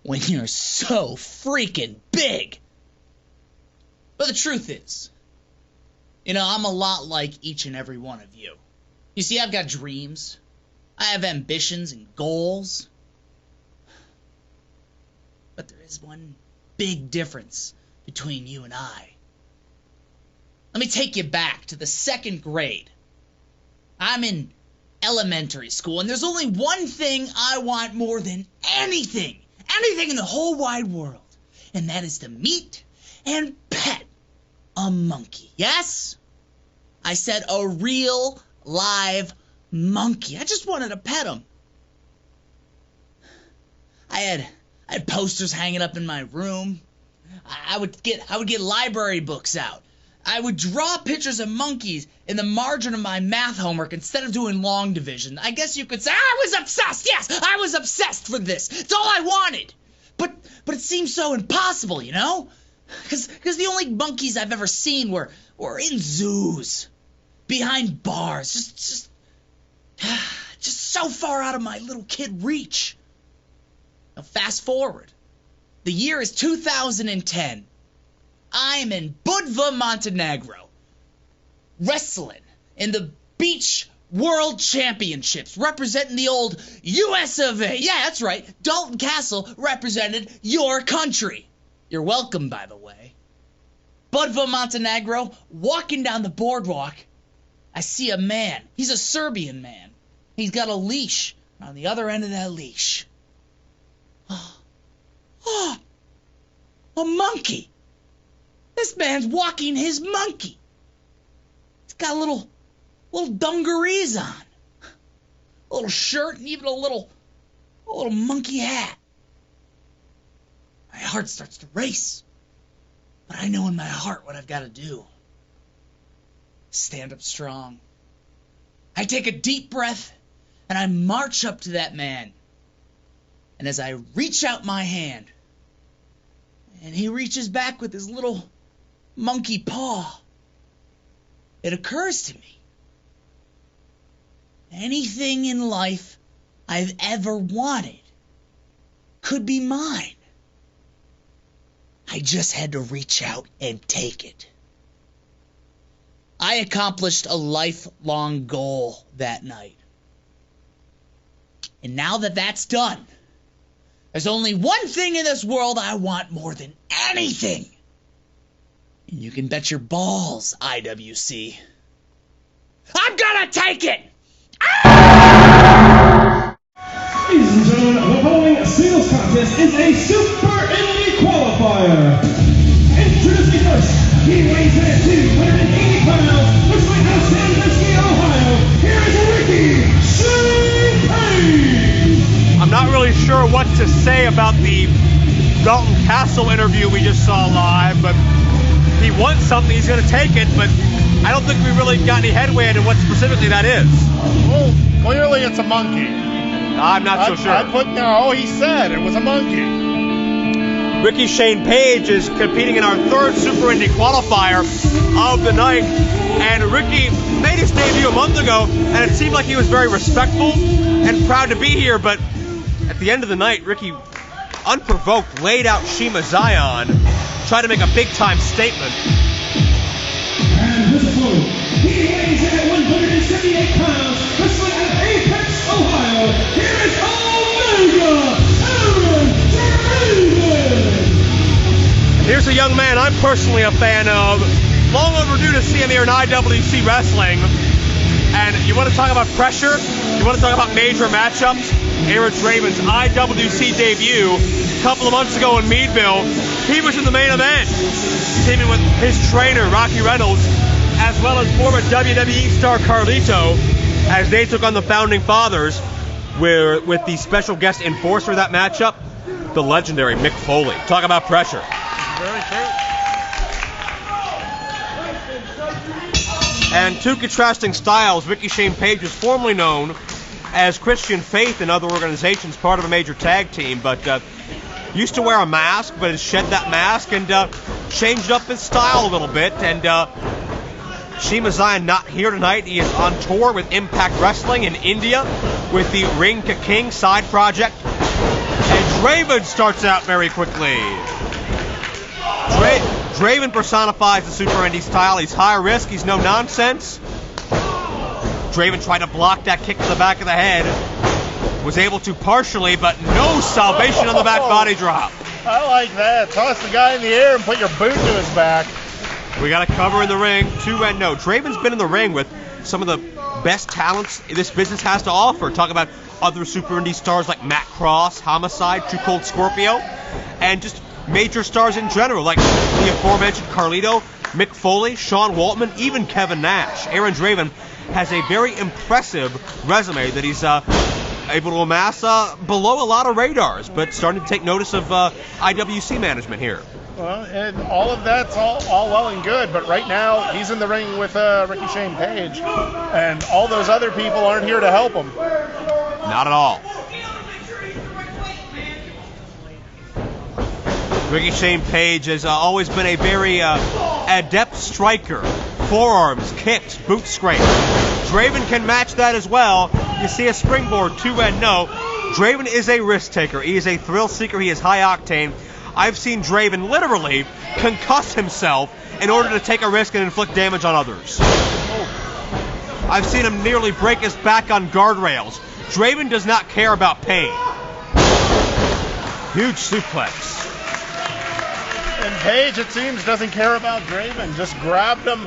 when you're so freaking big. But the truth is, I'm a lot like each and every one of you. You see, I've got dreams. I have ambitions and goals. But there is one big difference between you and I. Let me take you back to the 2nd grade. I'm in elementary school, and there's only one thing I want more than anything in the whole wide world, and that is to meet and pet a monkey. Yes? I said a real, live monkey. I just wanted to pet him. I had posters hanging up in my room. I would get library books out. I would draw pictures of monkeys in the margin of my math homework instead of doing long division. I guess you could say I was obsessed. Yes, I was obsessed with this. It's all I wanted. But it seems so impossible, Because the only monkeys I've ever seen were in zoos, behind bars, just so far out of my little kid reach. Now fast forward. The year is 2010. I'm in Budva, Montenegro, wrestling in the Beach World Championships, representing the old US of A. Yeah, that's right. Dalton Castle represented your country. You're welcome, by the way. Budva, Montenegro, walking down the boardwalk, I see a man. He's a Serbian man. He's got a leash. On the other end of that leash, a monkey. This man's walking his monkey. He's got little dungarees on, a little shirt, and even a little monkey hat. My heart starts to race, but I know in my heart what I've got to do. Stand up strong. I take a deep breath, and I march up to that man. And as I reach out my hand, and he reaches back with his little monkey paw, it occurs to me, anything in life I've ever wanted could be mine. I just had to reach out and take it. I accomplished a lifelong goal that night. And now that that's done, there's only one thing in this world I want more than anything. And you can bet your balls, IWC, I'm gonna take it! Ladies and gentlemen, the following singles contest is a Super Indy qualifier. Introducing first, he weighs in at 280 pounds, looks like out of Sandusky, Ohio. Here is Rickey Champagne. I'm not really sure what to say about the Dalton Castle interview we just saw live, but he wants something, he's going to take it, but I don't think we really got any headway into what specifically that is. Well, clearly it's a monkey. I'm not so sure. He said it was a monkey. Rickey Shane Page is competing in our third Super Indy qualifier of the night, and Rickey made his debut a month ago, and it seemed like he was very respectful and proud to be here, but at the end of the night, Rickey, unprovoked, laid out Shima Zion, tried to make a big-time statement. And his opponent, he weighs in at 178 pounds, wrestling out of Apex, Ohio. Here is Omega Draven. Here's a young man I'm personally a fan of. Long overdue to see him here in IWC Wrestling. And you want to talk about pressure? You want to talk about major matchups? Here it's Draven's IWC debut a couple of months ago in Meadville. He was in the main event, teaming with his trainer, Rocky Reynolds, as well as former WWE star Carlito, as they took on the Founding Fathers, with the special guest enforcer of that matchup, the legendary Mick Foley. Talk about pressure. Very true. And two contrasting styles. Rickey Shane Page was formerly known as Christian Faith in other organizations, part of a major tag team, but used to wear a mask, but has shed that mask and changed up his style a little bit. And Shima Zion not here tonight. He is on tour with Impact Wrestling in India with the Ring to King side project. And Draven starts out very quickly. Draven personifies the Super Indy style. He's high risk. He's no nonsense. Draven tried to block that kick to the back of the head. Was able to partially, but no salvation on the back body drop. I like that. Toss the guy in the air and put your boot to his back. We got a cover in the ring. 2-0. Draven's been in the ring with some of the best talents this business has to offer. Talk about other Super Indy stars like Matt Cross, Homicide, Too Cold Scorpio, and just major stars in general, like the aforementioned Carlito, Mick Foley, Sean Waltman, even Kevin Nash. Aaron Draven has a very impressive resume that he's able to amass below a lot of radars, but starting to take notice of IWC management here. Well, and all of that's all well and good, but right now he's in the ring with Ricky Shane Page, and all those other people aren't here to help him. Not at all. Ricky Shane Page has always been a very adept striker. Forearms, kicks, boot scrape. Draven can match that as well. You see a springboard, 2-0. Draven is a risk taker. He is a thrill seeker. He is high octane. I've seen Draven literally concuss himself in order to take a risk and inflict damage on others. I've seen him nearly break his back on guardrails. Draven does not care about pain. Huge suplex. And Page, it seems, doesn't care about Draven. Just grabbed him,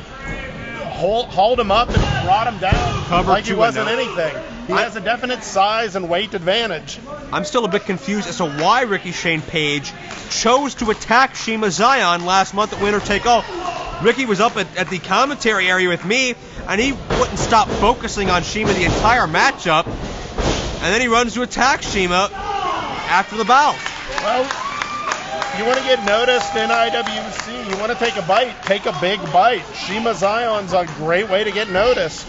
hauled him up, and brought him down Cover like he 2-0. wasn't anything. He has a definite size and weight advantage. I'm still a bit confused as to why Ricky Shane Page chose to attack Shima Zion last month at Winner Take All. Ricky was up at the commentary area with me, and he wouldn't stop focusing on Shima the entire matchup, and then he runs to attack Shima after the bout. Well, you want to get noticed in IWC, you want to take a bite, take a big bite. Shima Zion's a great way to get noticed.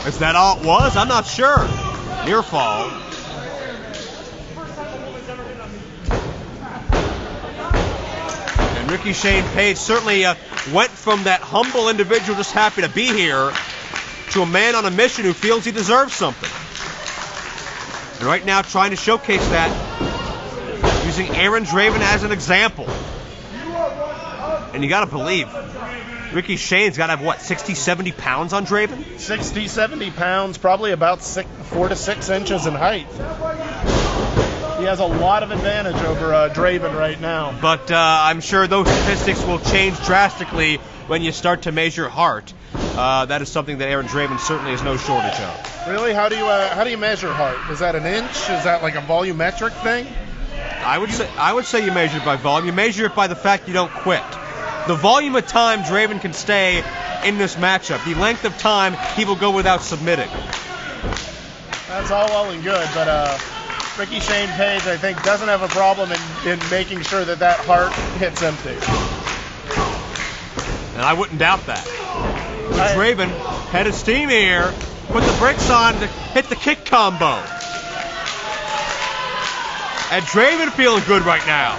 Is that all it was? I'm not sure. Near fall. And Ricky Shane Page certainly went from that humble individual just happy to be here to a man on a mission who feels he deserves something. And right now trying to showcase that using Aaron Draven as an example. And you got to believe Ricky Shane's got to have, what, 60, 70 pounds on Draven? 60, 70 pounds, probably about 4 to 6 inches in height. He has a lot of advantage over Draven right now. But I'm sure those statistics will change drastically when you start to measure heart. That is something that Aaron Draven certainly has no shortage of. Really? How do you measure heart? Is that an inch? Is that like a volumetric thing? I would say you measure it by volume. You measure it by the fact you don't quit. The volume of time Draven can stay in this matchup, the length of time he will go without submitting. That's all well and good, but Ricky Shane Page, I think, doesn't have a problem in making sure that heart hits empty. And I wouldn't doubt that. But Draven, head of steam here, put the brakes on to hit the kick combo. And Draven feeling good right now.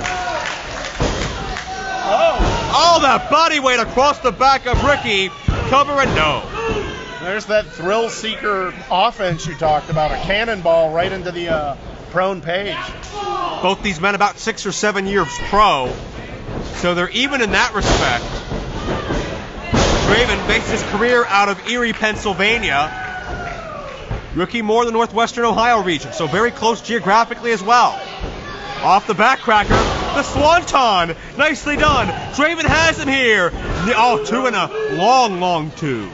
Oh, that body weight across the back of Ricky. Cover and no. There's that thrill seeker offense you talked about. A cannonball right into the prone Page. Both these men about 6 or 7 years pro. So they're even in that respect. Draven makes his career out of Erie, Pennsylvania. Ricky more the Northwestern Ohio region, so very close geographically as well. Off the backcracker, the Swanton. Nicely done. Draven has him here. Oh, 2 and a long 2.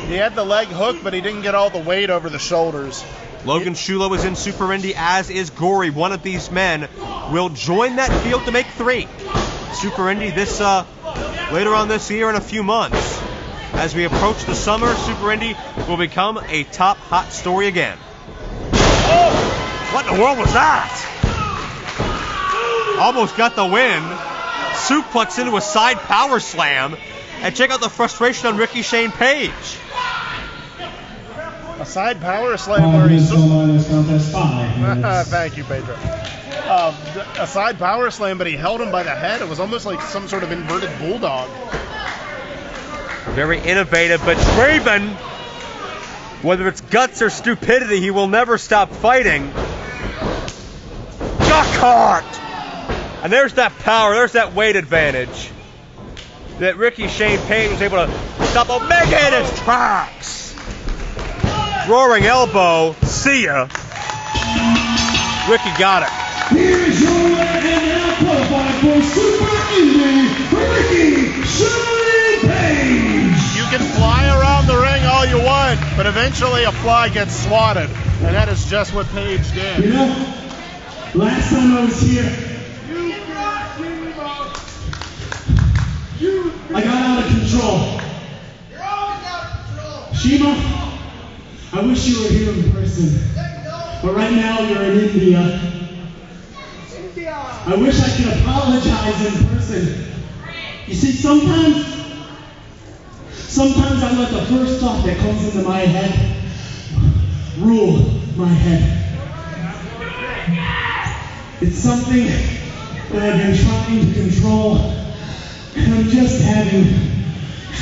He had the leg hook, but he didn't get all the weight over the shoulders. Logan Shulo is in Super Indy, as is Gory. One of these men will join that field to make 3. Super Indy this later on this year in a few months. As we approach the summer, Super Indy will become a top hot story again. Oh! What in the world was that? Almost got the win. Suplex into a side power slam. And check out the frustration on Ricky Shane Page. A side power slam where he's... Contest 5 minutes. Thank you, Pedro. a side power slam, but he held him by the head. It was almost like some sort of inverted bulldog. Very innovative, but Draven, whether it's guts or stupidity, he will never stop fighting. Got caught! And there's that power, there's that weight advantage that Rickey Shane Payne was able to stop Omega in his tracks. Roaring elbow, see ya. Rickey got it. Here's your winner and now qualified for Super Indy, Rickey Shane Payne. You can fly around the ring all you want, but eventually a fly gets swatted, and that is just what Page did. You know, last time I was here, I got out of control. You're always out of control. Shima, I wish you were here in person, but right now you're in India. I wish I could apologize in person. You see, sometimes I let the first thought that comes into my head rule my head. It's something that I've been trying to control, and I'm just having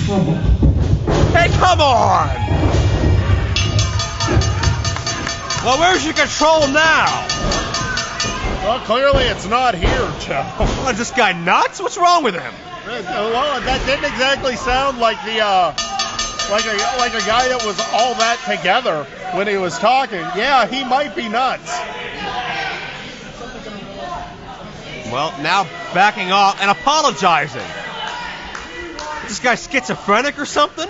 trouble. Hey, come on! Well, where's your control now? Well, clearly it's not here, Joe. Is this guy nuts? What's wrong with him? Well, that didn't exactly sound like the like a guy that was all that together when he was talking. Yeah, he might be nuts. Well, now backing off and apologizing. Is this guy schizophrenic or something?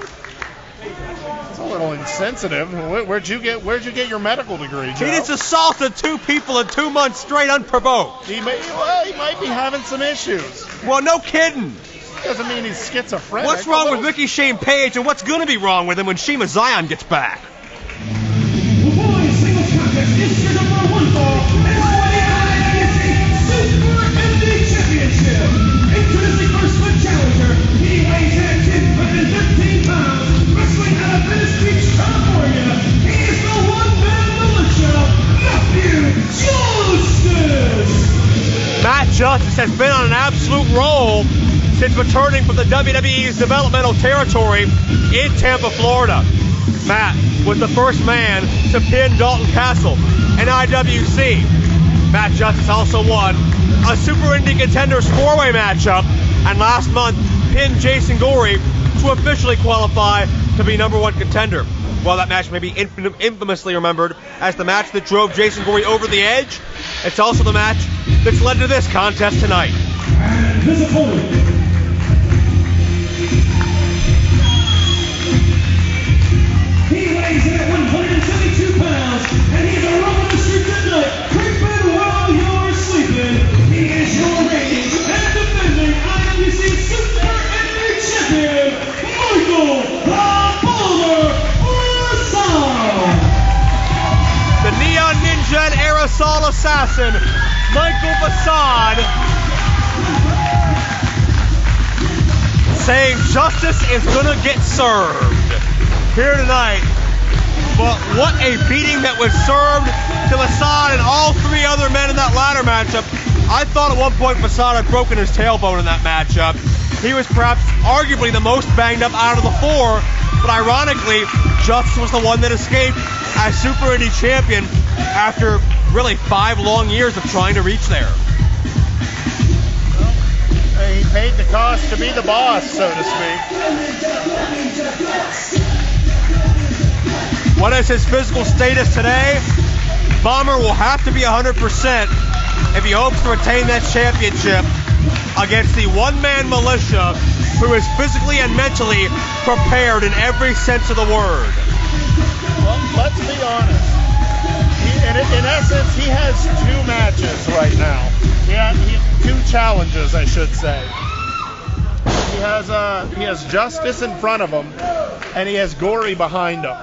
It's a little insensitive. Where'd you get your medical degree, Joe? He just assaulted 2 people in 2 months straight unprovoked. He might be having some issues. Well, no kidding. Doesn't mean he's schizophrenic. What's wrong with Rickey Shane Page, and what's going to be wrong with him when Shima Zion gets back? The boys singles contest is your number 1 fall, and it's for the IWC Super Indy Championship. Introducing first the challenger. He weighs in at 1013 pounds, wrestling out of Venice Beach, California. He is the one-man militia, Matthew Justice. Matt Justice has been on an absolute roll since returning from the WWE's developmental territory in Tampa, Florida. Matt was the first man to pin Dalton Castle in IWC. Matt Justice also won a Super Indy Contenders 4-way matchup, and last month pinned Jason Gory to officially qualify to be number 1 contender. While that match may be infamously remembered as the match that drove Jason Gory over the edge, it's also the match that's led to this contest tonight. And his opponent, he weighs in at 172 pounds, and he's a roaming the streets at night, creeping while you're sleeping. He is your reigning and defending IWC Super Indy Champion, Michael Facade. The Neon Ninja and Aerosol Assassin, Michael Facade, saying justice is gonna get served here tonight. But what a beating that was served to Facade and all 3 other men in that ladder matchup. I thought at one point Facade had broken his tailbone in that matchup. He was perhaps arguably the most banged up out of the 4, but ironically, Justice was the one that escaped as Super Indy champion after really 5 long years of trying to reach there. He paid the cost to be the boss, so to speak. What is his physical status today? Bomber will have to be 100% if he hopes to retain that championship against the one-man militia who is physically and mentally prepared in every sense of the word. Well, let's be honest. In essence, he has 2 matches right now. Yeah, 2 challenges, I should say. He has Justice in front of him, and he has Gory behind him.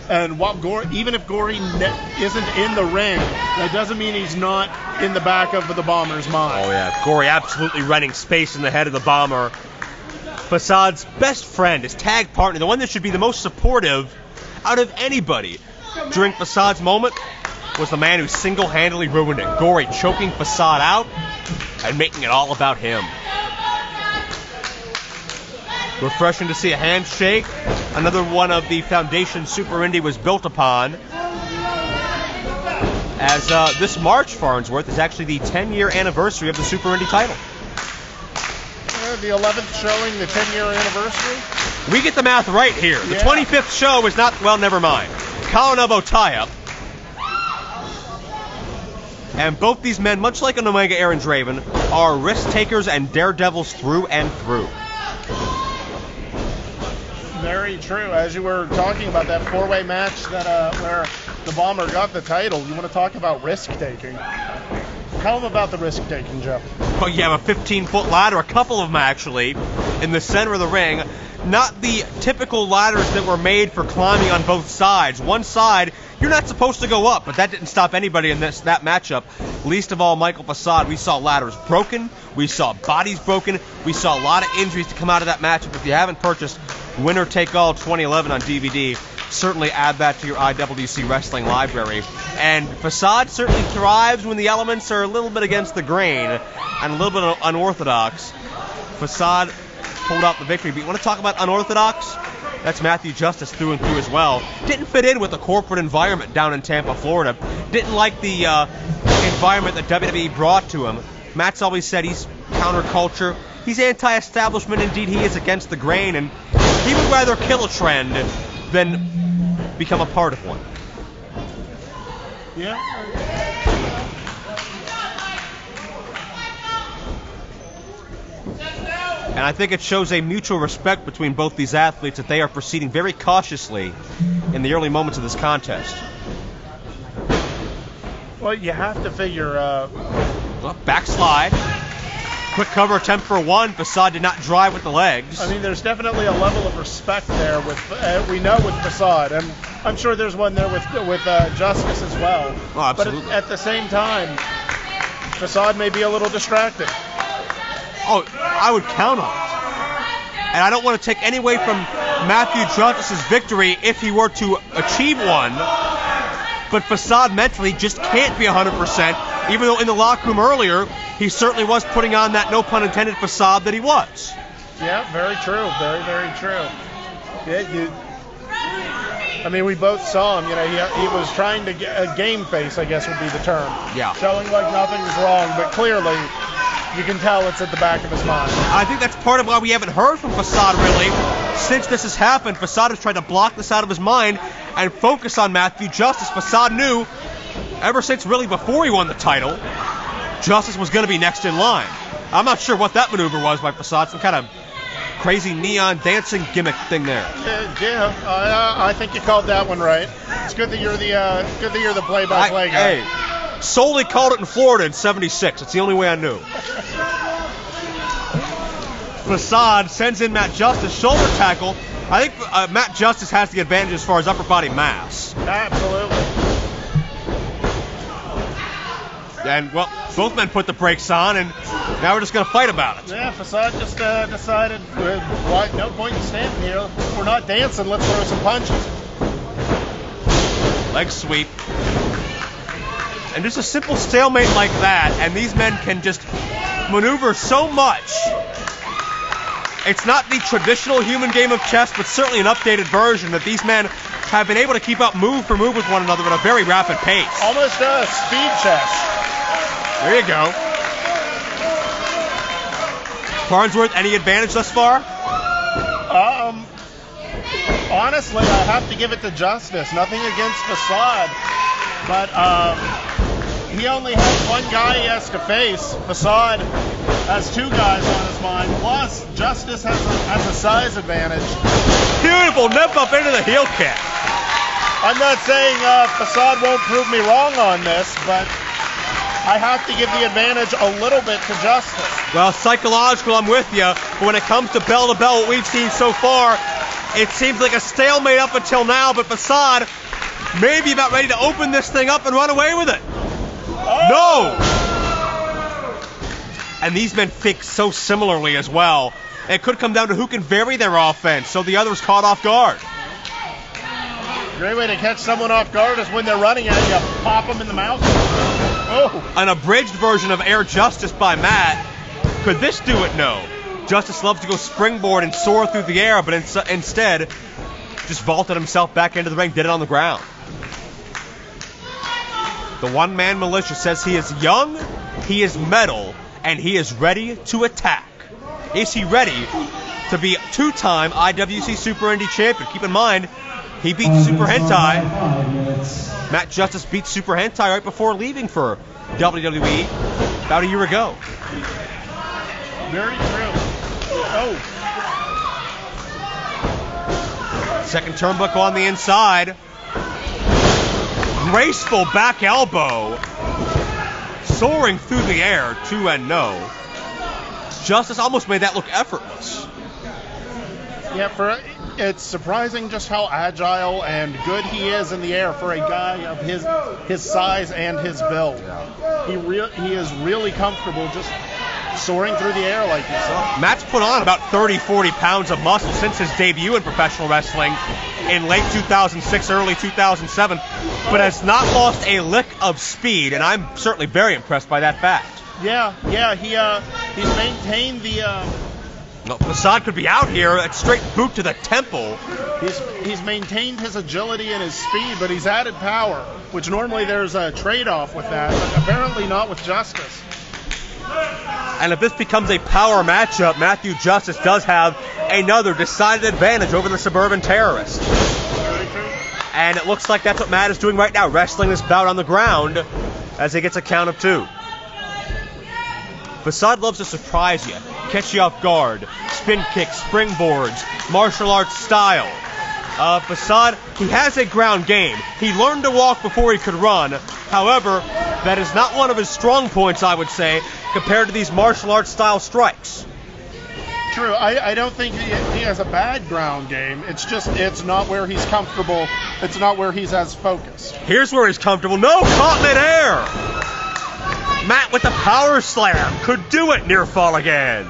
And while even if Gory isn't in the ring, that doesn't mean he's not in the back of the Bomber's mind. Oh yeah, Gory absolutely renting space in the head of the Bomber. Facade's best friend, his tag partner, the one that should be the most supportive out of anybody. During Facade's moment, was the man who single-handedly ruined it. Gory choking Facade out and making it all about him. Refreshing to see a handshake. Another one of the Foundation Super Indy was built upon. As this March, Farnsworth, is actually the 10-year anniversary of the Super Indy title. The 11th showing, the 10-year anniversary. We get the math right here. The 25th show is not, well, never mind. Collar and elbow tie-up. And both these men, much like an Omega Aaron Draven, are risk takers and daredevils through and through. Very true. As you were talking about that four-way match that where the Bomber got the title, you want to talk about risk-taking. Tell them about the risk-taking, Joe. Well, you have a 15-foot ladder, a couple of them actually, in the center of the ring. Not the typical ladders that were made for climbing on both sides. One side, you're not supposed to go up, but that didn't stop anybody in that matchup. Least of all, Michael Facade. We saw ladders broken. We saw bodies broken. We saw a lot of injuries to come out of that matchup. If you haven't purchased Winner Take All 2011 on DVD, certainly add that to your IWC Wrestling library. And Facade certainly thrives when the elements are a little bit against the grain and a little bit unorthodox. Facade pulled out the victory. But you want to talk about unorthodox? That's Matthew Justice through and through as well. Didn't fit in with the corporate environment down in Tampa, Florida. Didn't like the environment that WWE brought to him. Matt's always said he's counterculture. He's anti-establishment. Indeed, he is against the grain, and he would rather kill a trend than become a part of one. Yeah. And I think it shows a mutual respect between both these athletes that they are proceeding very cautiously in the early moments of this contest. Well, you have to figure... Well, backslide. Quick cover attempt for one. Facade did not drive with the legs. I mean, there's definitely a level of respect there with we know with Facade, and I'm sure there's one there with Justice as well. Oh, absolutely. But at the same time, Facade may be a little distracted. Oh, I would count on it. And I don't want to take any away from Matthew Justice's victory if he were to achieve one. But Facade mentally just can't be 100%, even though in the locker room earlier, he certainly was putting on that no pun intended facade that he was. Yeah, very true. Very, very true. Yeah, I mean, we both saw him. You know, he was trying to get a game face, I guess would be the term. Yeah. Showing like nothing was wrong, but clearly you can tell it's at the back of his mind. I think that's part of why we haven't heard from Facade really since this has happened. Facade has tried to block this out of his mind and focus on Matthew Justice. Facade knew ever since really before he won the title, Justice was going to be next in line. I'm not sure what that maneuver was by Facade, some kind of crazy neon dancing gimmick thing there. I think you called that one right. It's good that you're the play-by-play guy. Hey, solely called it in Florida in '76. It's the only way I knew. Facade sends in Matt Justice, shoulder tackle. I think Matt Justice has the advantage as far as upper body mass. Absolutely. And, well, both men put the brakes on, and now we're just going to fight about it. Yeah, Facade just decided, no point in standing here. We're not dancing, let's throw some punches. Leg sweep. And just a simple stalemate like that, and these men can just maneuver so much. It's not the traditional human game of chess, but certainly an updated version that these men have been able to keep up move for move with one another at a very rapid pace. Almost a speed chess. There you go. Farnsworth, any advantage thus far? Honestly, I have to give it to Justice. Nothing against Facade, but he only has one guy he has to face. Facade has two guys on his mind. Plus, Justice has a size advantage. Beautiful nip up into the heel kick. I'm not saying Facade won't prove me wrong on this, but I have to give the advantage a little bit to Justice. Well, psychological, I'm with you. But when it comes to bell, what we've seen so far, it seems like a stalemate up until now. But Facade may be about ready to open this thing up and run away with it. No! And these men think so similarly as well. It could come down to who can vary their offense, so the other's caught off guard. Great way to catch someone off guard is when they're running at you, pop them in the mouth. Oh. An abridged version of Air Justice by Matt. Could this do it? No. Justice loves to go springboard and soar through the air, but instead just vaulted himself back into the ring, did it on the ground. The one-man militia says he is young, he is metal, and he is ready to attack. Is he ready to be two-time IWC Super Indy champion? Keep in mind, he beat Super Hentai. Matt Justice beat Super Hentai right before leaving for WWE about a year ago. Very true. Oh. Second turnbuckle on the inside. Graceful back elbow. Soaring through the air, 2 and no. Justice almost made that look effortless. Yeah, it's surprising just how agile and good he is in the air for a guy of his size and his build. He is really comfortable just soaring through the air like you saw. Matt's put on about 30, 40 pounds of muscle since his debut in professional wrestling in late 2006, early 2007, but has not lost a lick of speed, and I'm certainly very impressed by that fact. Yeah, he's maintained the... No, Facade could be out here, a straight boot to the temple. He's maintained his agility and his speed, but he's added power, which normally there's a trade-off with that, but apparently not with Justice. And if this becomes a power matchup, Matthew Justice does have another decided advantage over the suburban terrorist. And it looks like that's what Matt is doing right now, wrestling this bout on the ground as he gets a count of 2. Facade loves to surprise you, catch you off guard, spin kicks, springboards, martial arts style. Facade, he has a ground game. He learned to walk before he could run. However, that is not one of his strong points, I would say, compared to these martial arts style strikes. True. I don't think he has a bad ground game. It's not where he's comfortable. It's not where he's as focused. Here's where he's comfortable. No, caught midair. Matt with the power slam could do it. Near fall again.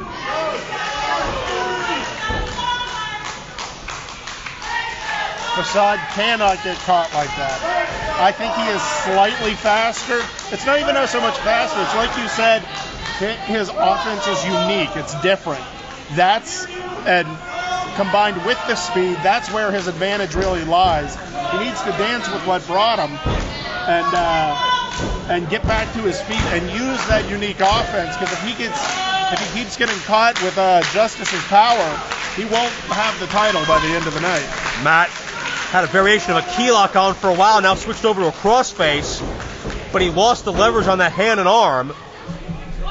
Facade cannot get caught like that. I think he is slightly faster. It's not even so much faster. It's like you said, his offense is unique. It's different. And combined with the speed, that's where his advantage really lies. He needs to dance with what brought him and get back to his feet and use that unique offense, because if he keeps getting caught with Justice's power, he won't have the title by the end of the night. Matt had a variation of a key lock on for a while, now switched over to a crossface, but he lost the leverage on that hand and arm.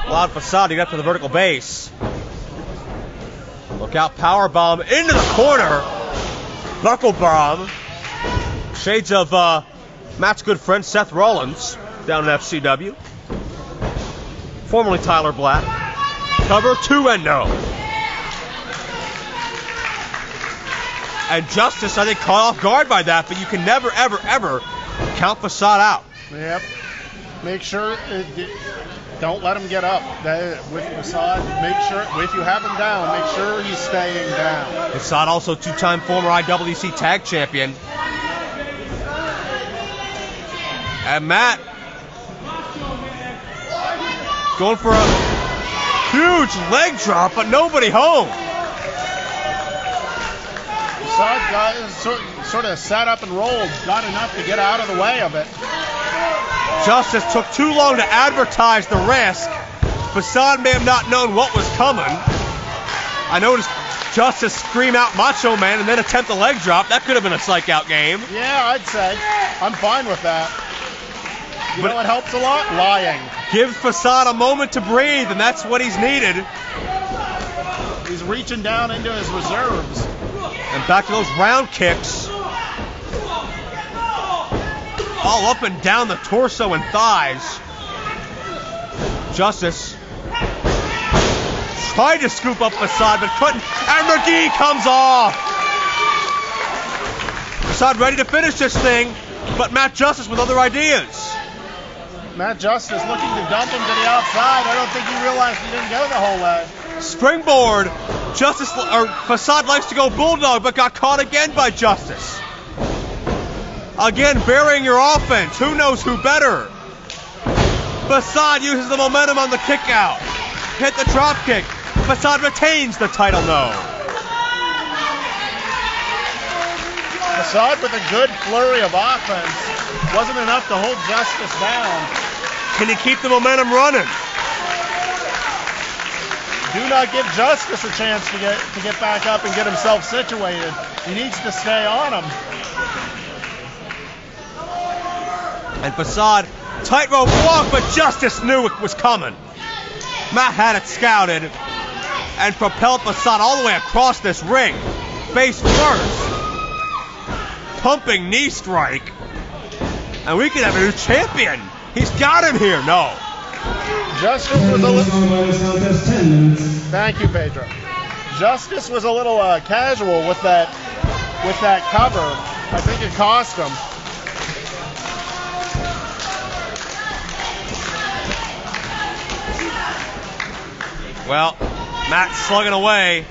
Allowed Facade to get up to the vertical base. Look out, power bomb into the corner. Knuckle bomb. Shades of Matt's good friend Seth Rollins down in FCW. Formerly Tyler Black. Cover 2 and no. And Justice, I think, caught off guard by that, but you can never, ever, ever count Facade out. Yep. Make sure, don't let him get up. With Facade, make sure, if you have him down, make sure he's staying down. Facade also two-time former IWC Tag Champion. And Matt going for a huge leg drop, but nobody home. Facade sort of sat up and rolled, got enough to get out of the way of it. Justice took too long to advertise the risk. Facade may have not known what was coming. I noticed Justice scream out Macho Man and then attempt a leg drop. That could have been a psych out game. Yeah, I'd say. I'm fine with that. You know what helps a lot? Lying. Give Facade a moment to breathe, and that's what he's needed. He's reaching down into his reserves. And back to those round kicks. All up and down the torso and thighs. Justice tried to scoop up Facade, but couldn't. And Rickey comes off. Facade ready to finish this thing, but Matt Justice with other ideas. Matt Justice looking to dump him to the outside. I don't think he realized he didn't go the whole way. Springboard. Facade likes to go bulldog, but got caught again by Justice. Again, varying your offense. Who knows who better? Facade uses the momentum on the kick out. Hit the drop kick. Facade retains the title, no. Facade with a good flurry of offense. Wasn't enough to hold Justice down. Can he keep the momentum running? Do not give Justice a chance to get back up and get himself situated. He needs to stay on him. And Facade, tightrope walk, but Justice knew it was coming. Matt had it scouted and propelled Facade all the way across this ring. Face first. Pumping knee strike. And we could have a new champion. He's got him here. No. Justice was a little... Thank you, Pedro. Justice was a little casual with that cover. I think it cost him. Well, Matt slugging away.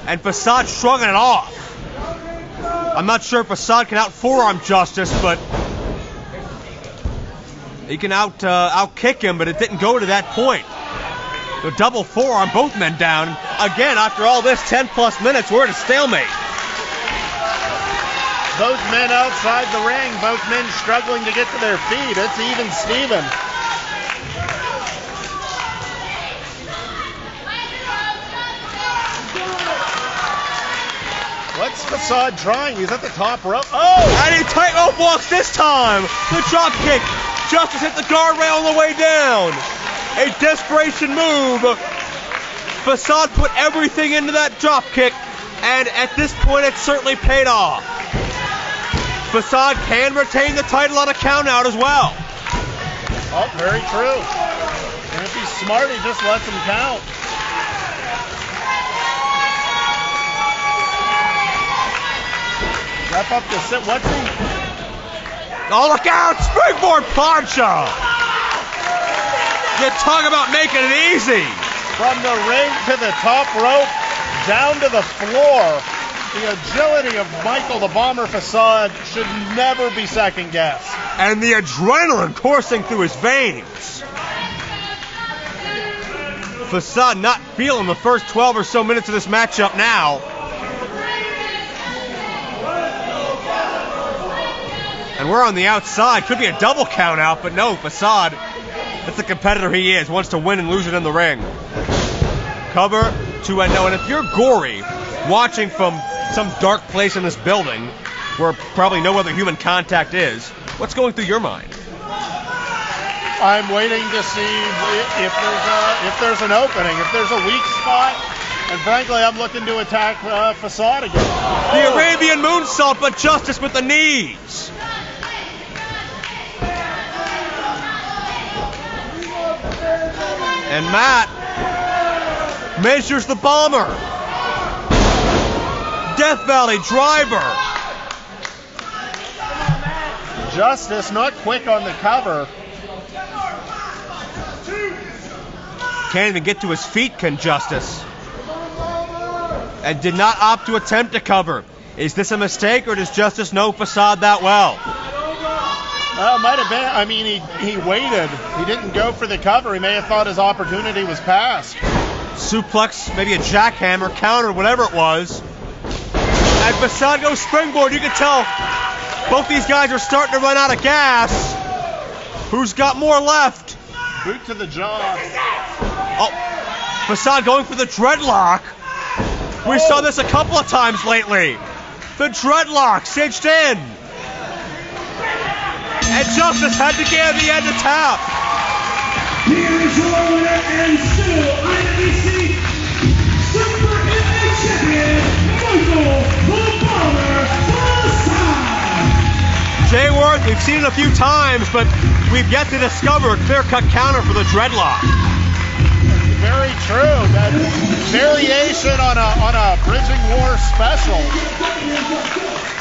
And Facade shrugging it off. I'm not sure if Facade can out-forearm Justice, but he can out-kick him, but it didn't go to that point. So double forearm, both men down. Again, after all this, 10-plus minutes, we're at a stalemate. Both men outside the ring, both men struggling to get to their feet. It's even Steven. What's Facade trying? He's at the top rope. Oh! And he tightrope walks this time. The drop kick. Justice hit the guardrail on the way down. A desperation move. Facade put everything into that drop kick, and at this point it certainly paid off. Facade can retain the title on a count out as well. Oh, very true. And if he's smart, he just lets him count. Wrap up the sit. What's he? Oh, look out! Springboard plancha! You talk about making it easy. From the ring to the top rope, down to the floor. The agility of Michael the Bomber Facade should never be second guessed. And the adrenaline coursing through his veins. Facade not feeling the first 12 or so minutes of this matchup now. And we're on the outside. Could be a double count out, but no, Facade, that's the competitor he is, wants to win and lose it in the ring. Cover to no, and if you're Gory, watching from some dark place in this building, where probably no other human contact is, what's going through your mind? I'm waiting to see if there's an opening, if there's a weak spot, and frankly, I'm looking to attack Facade again. The Arabian moonsault, but Justice with the knees. And Matt measures the Bomber. Death Valley driver. Justice not quick on the cover. Can't even get to his feet, can Justice. And did not opt to attempt to cover. Is this a mistake, or does Justice know Facade that well? Well, it might have been. I mean, he waited. He didn't go for the cover. He may have thought his opportunity was passed. Suplex, maybe a jackhammer, counter, whatever it was. And Facade goes springboard. You can tell both these guys are starting to run out of gas. Who's got more left? Boot to the jaw. Oh, Facade going for the dreadlock. We saw this a couple of times lately. The dreadlock cinched in. And Justice had to get the end to tap. Here is your winner and still IWC Super Indy Champion, Michael the Bomber Facade. Jay Worth, we've seen it a few times, but we've yet to discover a clear-cut counter for the dreadlock. Very true. That variation on a Bridging War special.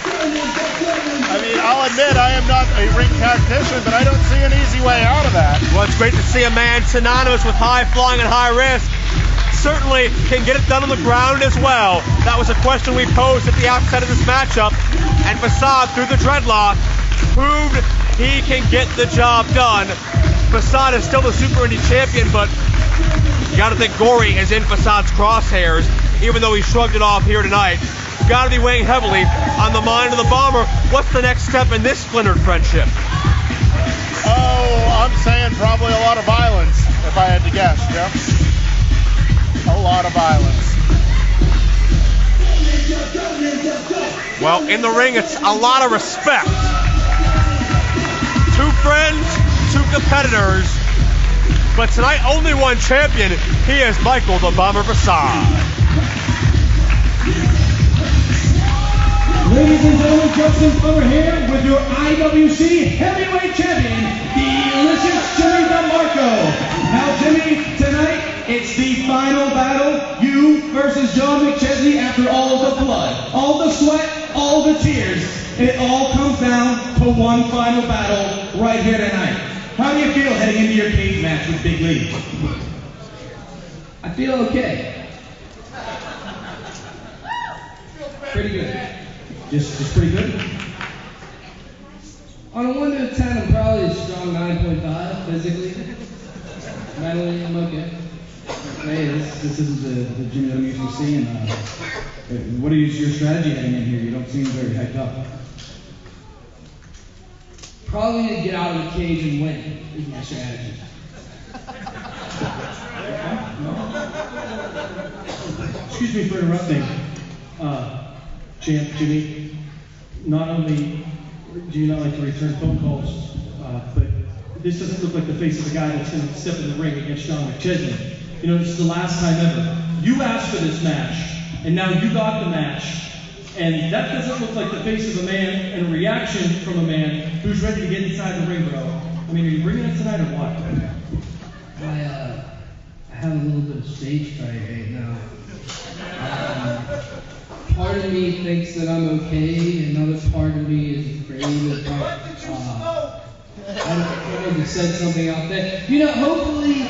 I mean, I'll admit I am not a ring tactician, but I don't see an easy way out of that. Well, it's great to see a man synonymous with high flying and high risk certainly can get it done on the ground as well. That was a question we posed at the outset of this matchup, and Facade, through the dreadlock, proved he can get the job done. Facade is still the Super Indy champion, but you got to think Gory is in Facade's crosshairs, even though he shrugged it off here tonight. Got to be weighing heavily on the mind of the Bomber. What's the next step in this splintered friendship? Oh, I'm saying probably a lot of violence, if I had to guess, Jeff. A lot of violence. Well, in the ring, it's a lot of respect. Two friends, two competitors, but tonight only one champion. He is Michael the Bomber Facade. Ladies and gentlemen, Justin over here with your IWC Heavyweight Champion, Delicious Jimmy DeMarco. Now, Jimmy, tonight it's the final battle. You versus John McChesney after all of the blood, all the sweat, all the tears. It all comes down to one final battle right here tonight. How do you feel heading into your cage match with Big Lee? I feel okay. Pretty good. Just pretty good? On a 1 to 10, I'm probably a strong 9.5 physically. Mentally, I'm okay. Hey, this isn't the gym that I'm used to seeing. What is your strategy heading in here? You don't seem very hyped up. Probably to get out of the cage and win is my strategy. Excuse me for interrupting. Champ Jimmy, not only do you not like to return phone calls, but this doesn't look like the face of a guy that's going to step in the ring against John McChesney. You know, this is the last time ever. You asked for this match, and now you got the match, and that doesn't look like the face of a man and a reaction from a man who's ready to get inside the ring, bro. I mean, are you bringing it tonight or what? I have a little bit of stage fright right now. Part of me thinks that I'm okay, another part of me is afraid about, I don't know, said something out there. You know, hopefully,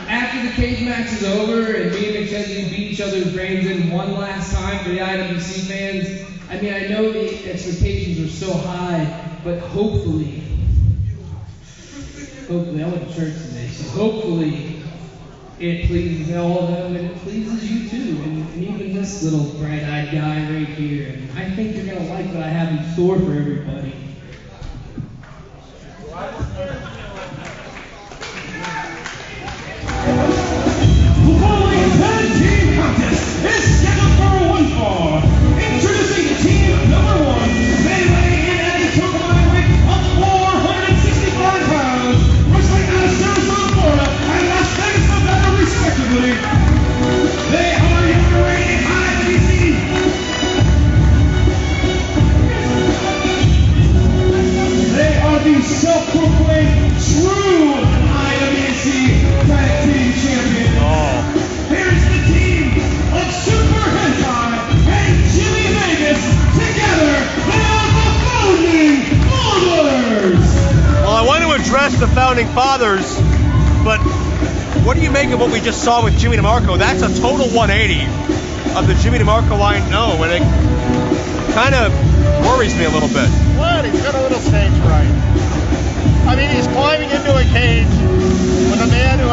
after the cage match is over and me and McChesney beat each other's brains in one last time for the IWC fans, I mean, I know the expectations are so high, but hopefully, I went to church today, so hopefully, it pleases all of them, and it pleases you too, and even this little bright-eyed guy right here. And I think you're going to like what I have in store for everybody. The following tag team contest is scheduled for one fall. Introducing team number 1. They weigh in at a total weight of 465 pounds, wrestling out of Sarasota, Florida, and Las Vegas, Nevada, respectively. They are your reigning IWC. They are the self-proclaimed true IWC Tag Team Champions. Here's the team of Super Hentai and Jimmy Vegas. Together, they are the Founding Fathers. Well, I want to address the Founding Fathers, but what do you make of what we just saw with Jimmy DeMarco? That's a total 180 of the Jimmy DeMarco I know, and it kind of worries me a little bit. What? He's got a little stage fright. I mean, he's climbing into a cage with a man who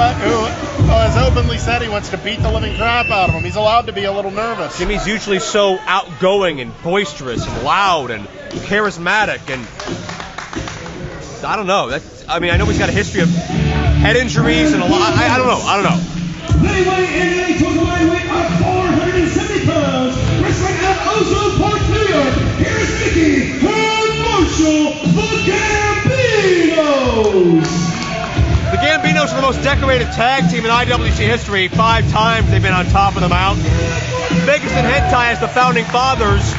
has openly said he wants to beat the living crap out of him. He's allowed to be a little nervous. Jimmy's usually so outgoing and boisterous and loud and charismatic, and I don't know. I know he's got a history of head injuries and a lot. I don't know. They weigh in at a total weight of 470 pounds, wrestling out of Ozone Park, New York. Here's Nickie and Marshall, the Gambinos. The Gambinos are the most decorated tag team in IWC history. 5 times they've been on top of the mountain. Vegas and Hentai as the Founding Fathers.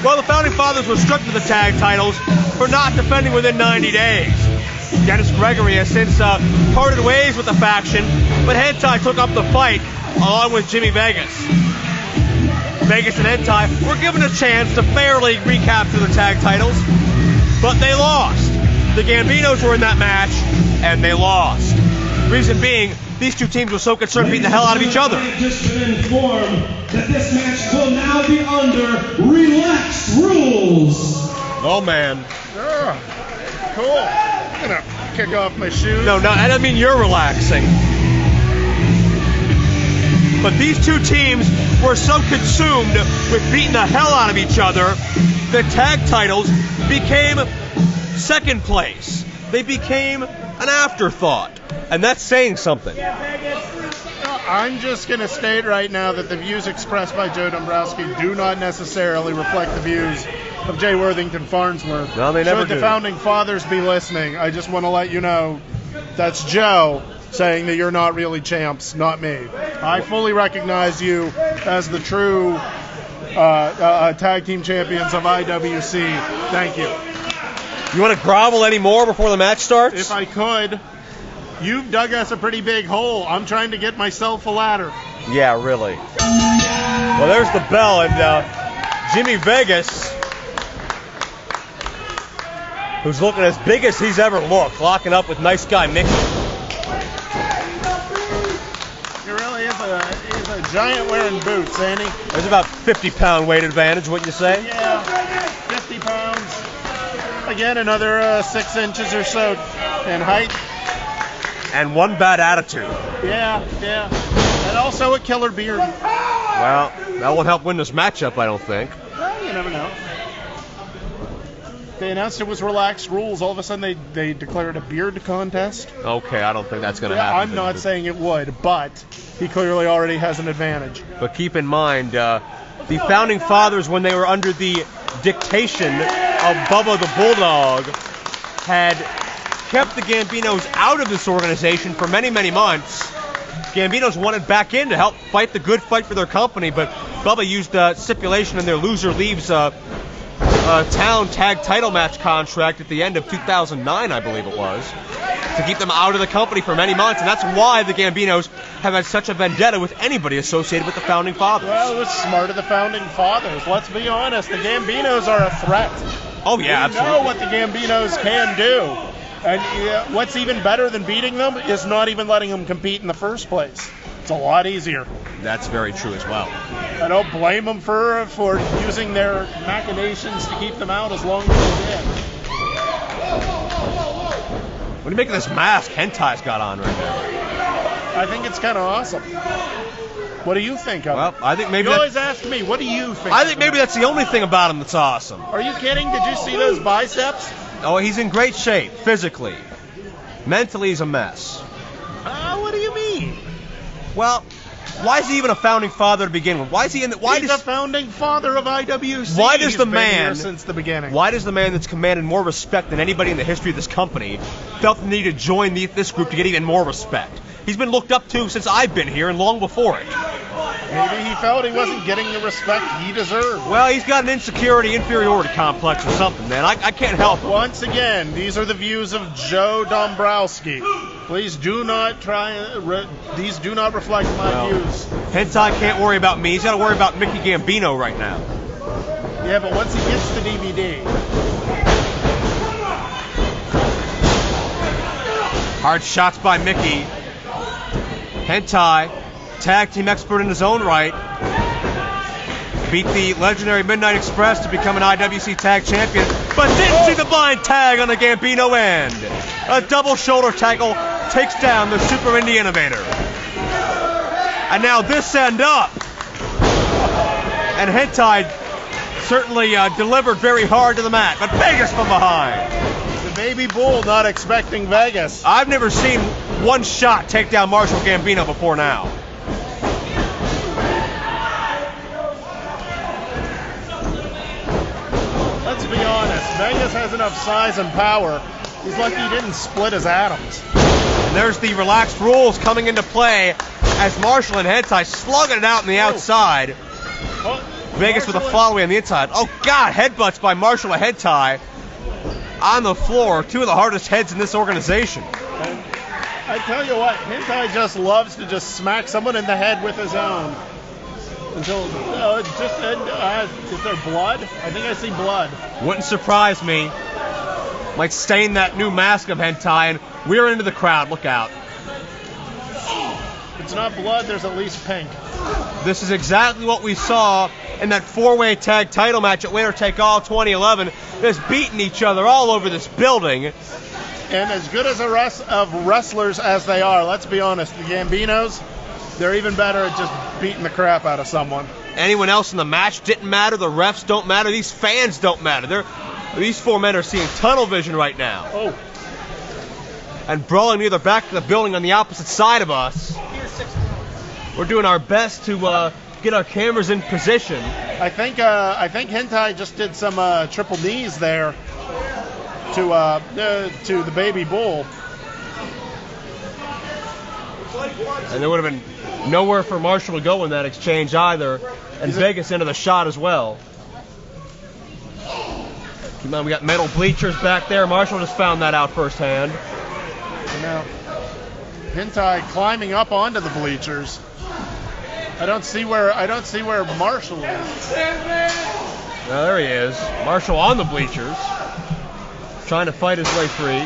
Well, the Founding Fathers were stripped of the tag titles for not defending within 90 days. Dennis Gregory has since parted ways with the faction, but Hentai took up the fight along with Jimmy Vegas. Vegas and Hentai were given a chance to fairly recapture the tag titles, but they lost. The Gambinos were in that match, and they lost. Reason being, these two teams were so concerned beating the hell out of each other. I've just been informed that this match will now be under relaxed rules. Oh, man. Cool. I'm going to kick off my shoes. No, that doesn't mean you're relaxing. But these two teams were so consumed with beating the hell out of each other, the tag titles became second place. They became an afterthought. And that's saying something. I'm just going to state right now that the views expressed by Joe Dombrowski do not necessarily reflect the views of Jay Worthington Farnsworth. No, they never Should do. the founding fathers be listening, I just want to let you know that's Joe saying that you're not really champs, not me. I fully recognize you as the true tag team champions of IWC. Thank you. You want to grovel any more before the match starts? If I could. You've dug us a pretty big hole. I'm trying to get myself a ladder. Yeah, really. Well, there's the bell, and Jimmy Vegas, who's looking as big as he's ever looked, locking up with nice guy Nickie. He really is a giant wearing boots, ain't he? There's about 50-pound weight advantage, wouldn't you say? Yeah, 50 pounds. Again, another 6 inches or so in height. And one bad attitude. Yeah. And also a killer beard. Well, that won't help win this matchup, I don't think. Well, you never know. They announced it was relaxed rules. All of a sudden, they declared a beard contest. Okay, I don't think that's going to happen. I'm not saying it would, but he clearly already has an advantage. But keep in mind, the founding fathers, when they were under the dictation of Bubba the Bulldog, had kept the Gambinos out of this organization for many, many months. Gambinos wanted back in to help fight the good fight for their company, but Bubba used a stipulation in their loser leaves town tag title match contract at the end of 2009, I believe it was, to keep them out of the company for many months, and that's why the Gambinos have had such a vendetta with anybody associated with the founding fathers. Well, it was smart of the founding fathers. Let's be honest, the Gambinos are a threat. Oh, yeah, we absolutely. know what the Gambinos can do. And what's even better than beating them is not even letting them compete in the first place. It's a lot easier. That's very true as well. I don't blame them for using their machinations to keep them out as long as they did. What do you make of this mask Hentai's got on right now? I think it's kind of awesome. What do you think of it? Well, I think maybe You always ask me, what do you think? I think maybe that's the only thing about him that's awesome. Are you kidding? Did you see those biceps? Oh, he's in great shape, physically. Mentally, he's a mess. What do you mean? Well, why is he even a founding father to begin with? Why is he in the... He's the founding father of IWC. Why does He's the been man... here since the beginning. Why does the man that's commanded more respect than anybody in the history of this company felt the need to join this group to get even more respect? He's been looked up to since I've been here and long before it. Maybe he felt he wasn't getting the respect he deserved. Well, he's got an inferiority complex or something, man. I can't help him. Once again, these are the views of Joe Dombrowski. Please do not these do not reflect my views. Hentai can't worry about me. He's got to worry about Mickey Gambino right now. Yeah, but once he gets the DVD. Hard shots by Mickey. Hentai, tag team expert in his own right, beat the legendary Midnight Express to become an IWC tag champion, but didn't see the blind tag on the Gambino end. A double shoulder tackle takes down the Super Indy Innovator. And now this end up. And Hentai certainly delivered very hard to the mat, but Vegas from behind. The baby bull not expecting Vegas. I've never seen one shot take down Marshall Gambino before now. Let's be honest, Vegas has enough size and power. He's lucky he didn't split his atoms. And there's the relaxed rules coming into play as Marshall and Hentai slugging it out on the outside. Vegas with a follow-away on the inside. Oh, God, headbutts by Marshall and Hentai on the floor. Two of the hardest heads in this organization. I tell you what, Hentai just loves to just smack someone in the head with his own. Until, is there blood? I think I see blood. Wouldn't surprise me. Might stain that new mask of Hentai, and we're into the crowd. Look out. it's not blood, there's at least pink. This is exactly what we saw in that four-way tag title match at Winner Take All 2011. Just beating each other all over this building. And as good as of wrestlers as they are, let's be honest, the Gambinos, they're even better at just beating the crap out of someone. Anyone else in the match didn't matter. The refs don't matter. These fans don't matter. These four men are seeing tunnel vision right now. Oh. And brawling near the back of the building on the opposite side of us. We're doing our best to get our cameras in position. I think Hentai just did some triple knees there to the baby bull. And there would have been nowhere for Marshall to go in that exchange either. And Vegas into the shot as well. Keep in mind, we got metal bleachers back there. Marshall just found that out firsthand. And now, Hentai climbing up onto the bleachers. I don't see where Marshall is. Now there he is. Marshall on the bleachers, trying to fight his way free.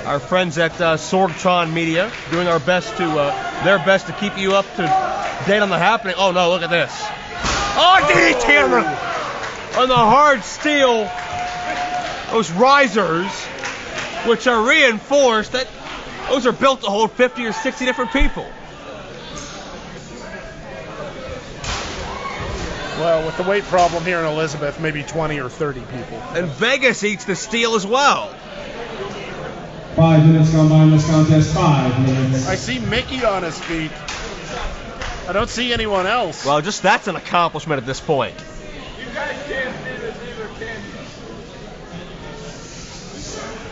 Our friends at Sorgtron Media doing their best to keep you up to date on the happening. Oh no, look at this. Oh, DDT on the hard steel. Those risers, which are reinforced, those are built to hold 50 or 60 different people. Well, with the weight problem here in Elizabeth, maybe 20 or 30 people. And Vegas eats the steel as well. 5 minutes gone by in this contest. 5 minutes. I see Mickey on his feet. I don't see anyone else. Well, just that's an accomplishment at this point. You guys can't see this either, can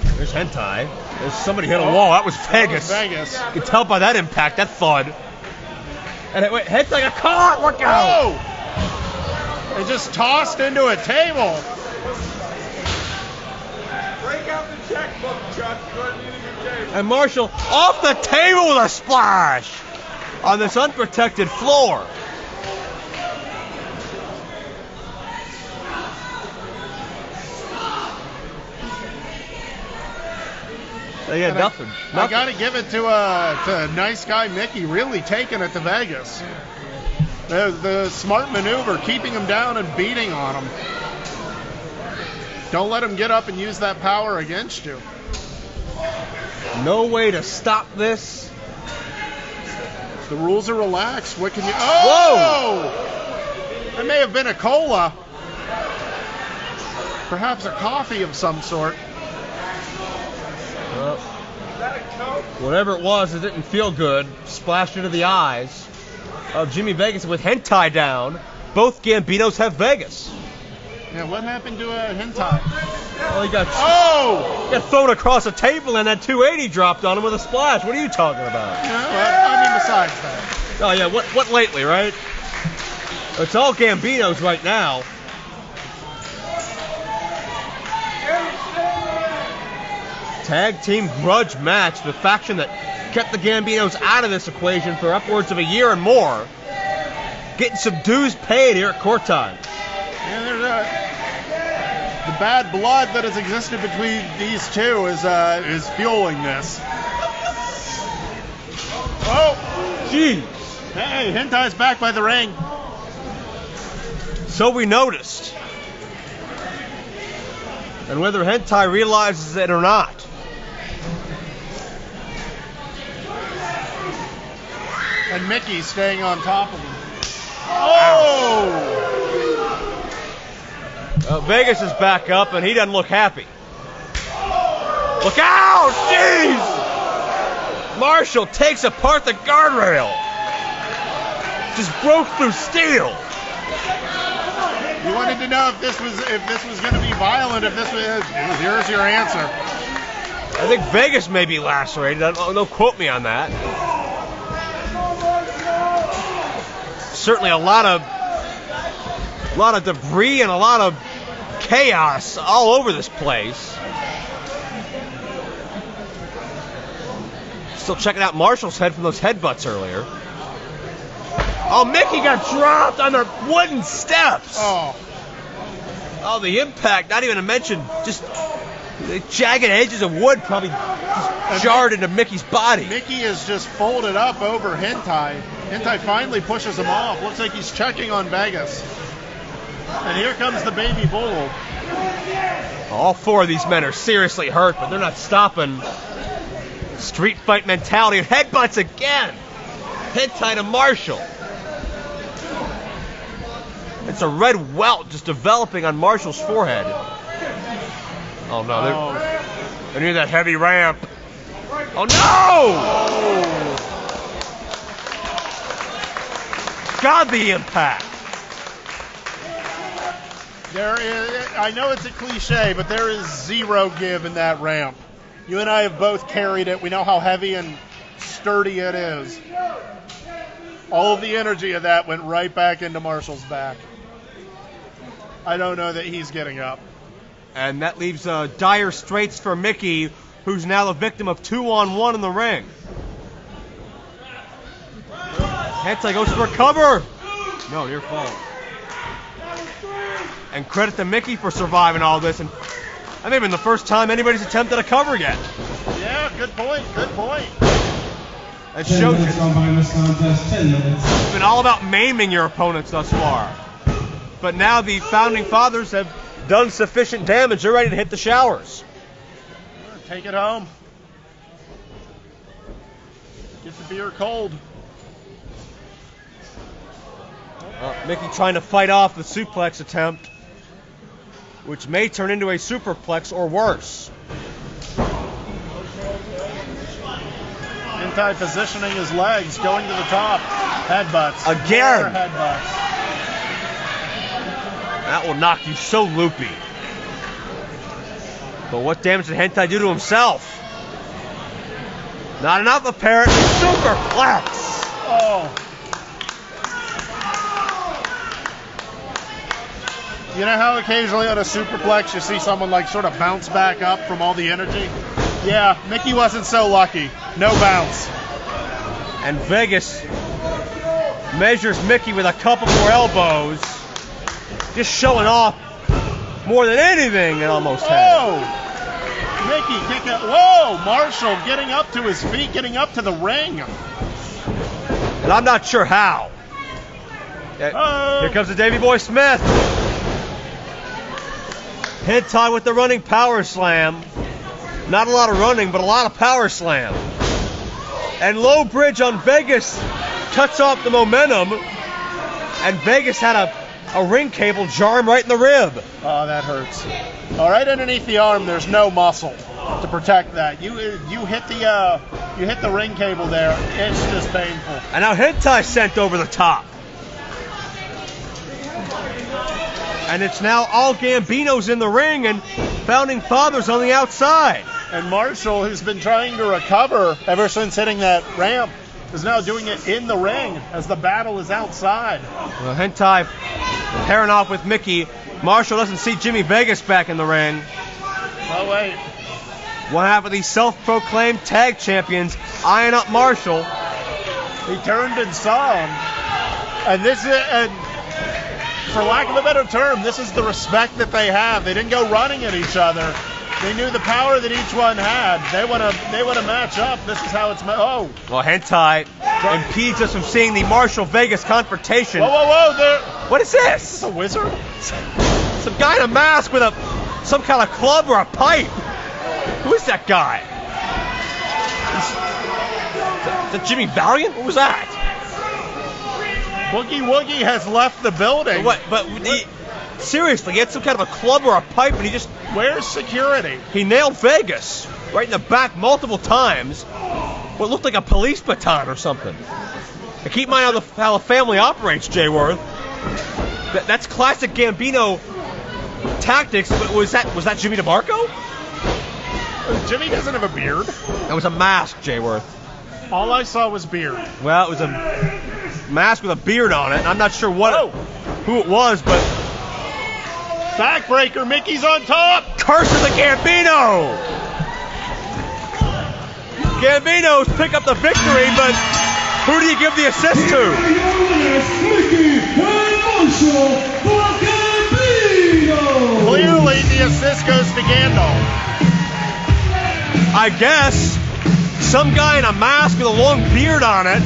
you? There's Hentai. There's somebody hit a wall. That was Vegas. Vegas. You can tell by that impact, that thud. And wait, Hentai got caught. Look out! Oh! They just tossed into a table. Break out the checkbook, Chuck. You're needing your table. And Marshall off the table with a splash on this unprotected floor. They had nothing. I got to give it to nice guy Mickey, really taking it to Vegas. The smart maneuver, keeping him down and beating on him. Don't let him get up and use that power against you. No way to stop this. The rules are relaxed. What can you... Oh! Whoa! It may have been a cola. Perhaps a coffee of some sort. Well, whatever it was, it didn't feel good. Splashed into the eyes of Jimmy Vegas with Hentai down. Both Gambinos have Vegas. Yeah, what happened to Hentai? Well, he got thrown across a table and that 280 dropped on him with a splash. What are you talking about? Yeah, well, I mean, besides that. Oh, yeah, what lately, right? It's all Gambinos right now. Tag team grudge match, the faction that kept the Gambinos out of this equation for upwards of a year and more, getting some dues paid here at court time. Yeah, there's the bad blood that has existed between these two is fueling this. Oh, jeez! Hey, Hentai's back by the ring. So we noticed, and whether Hentai realizes it or not. And Mickey's staying on top of him. Oh! Vegas is back up, and he doesn't look happy. Look out! Jeez! Marshall takes apart the guardrail. Just broke through steel. You wanted to know if this was going to be violent. Here's your answer. I think Vegas may be lacerated. Don't quote me on that. Certainly a lot of debris and a lot of chaos all over this place. Still checking out Marshall's head from those headbutts earlier. Oh, Mickey got dropped on the wooden steps. Oh, the impact, not even to mention just The jagged edges of wood probably jarred into Mickey's body. Nickie is just folded up over Hentai. Hentai finally pushes him off. Looks like he's checking on Vegas. And here comes the baby bull. All four of these men are seriously hurt, but they're not stopping. Street fight mentality. Headbutts again. Hentai to Marshall. It's a red welt just developing on Marshall's forehead. Oh no, they're near that heavy ramp. Oh no! God, the impact. There is, I know it's a cliche, but there is zero give in that ramp. You and I have both carried it. We know how heavy and sturdy it is. All of the energy of that went right back into Marshall's back. I don't know that he's getting up. And that leaves dire straits for Mickey, who's now the victim of 2-on-1 in the ring. Hentai goes for a cover. No, your fault. And credit to Mickey for surviving all this. And I think it's been the first time anybody's attempted a cover yet. Yeah, good point. Good point. That shows you. This contest, 10 minutes. It's been all about maiming your opponents thus far. But now the Founding Fathers have done sufficient damage. They're ready to hit the showers. Take it home. Get the beer cold. Mickey trying to fight off the suplex attempt, which may turn into a superplex or worse. Hentai positioning his legs, going to the top. Headbutts. Again. More headbutts. That will knock you so loopy. But what damage did Hentai do to himself? Not enough, apparently. Superplex. Oh. You know how occasionally on a superplex you see someone like sort of bounce back up from all the energy? Yeah, Mickey wasn't so lucky. No bounce. And Vegas measures Mickey with a couple more elbows. Just showing off more than anything it almost had. Mickey kick it. Whoa, Marshall getting up to his feet, getting up to the ring. And I'm not sure how. Here comes the Davey Boy Smith. Hentai with the running power slam. Not a lot of running, but a lot of power slam. And low bridge on Vegas cuts off the momentum. And Vegas had a ring cable jar him right in the rib. Oh, that hurts. All right, underneath the arm, there's no muscle to protect that. You hit the ring cable there. It's just painful. And now Hentai sent over the top. And it's now all Gambinos in the ring and Founding Fathers on the outside. And Marshall, who's been trying to recover ever since hitting that ramp, is now doing it in the ring as the battle is outside. Well, Hentai pairing off with Mickey. Marshall doesn't see Jimmy Vegas back in the ring. Oh, wait. One half of these self-proclaimed tag champions eyeing up Marshall. He turned and saw him. And this is, and for lack of a better term, this is the respect that they have. They didn't go running at each other. They knew the power that each one had. They want to match up. This is how it's. Well, Hentai impedes us from seeing the Marshall Vegas confrontation. Whoa! What is this? Is this a wizard? Some guy in a mask with some kind of club or a pipe. Who is that guy? Is that Jimmy Valiant? What was that? Boogie Woogie has left the building. Seriously, he had some kind of a club or a pipe, and he just... Where's security? He nailed Vegas right in the back multiple times. What looked like a police baton or something. And keep in mind how the family operates, Jay Worth. That's classic Gambino tactics. But was that Jimmy DeMarco? Jimmy doesn't have a beard. That was a mask, Jay Worth. All I saw was beard. Well, it was a mask with a beard on it, and I'm not sure who it was, but... Backbreaker, Mickey's on top! Curse of the Gambino! Gambinos pick up the victory, but who do you give the assist to? Mickey and Marshall for Gambino! Clearly, the the assist goes to Gandalf. I guess some guy in a mask with a long beard on it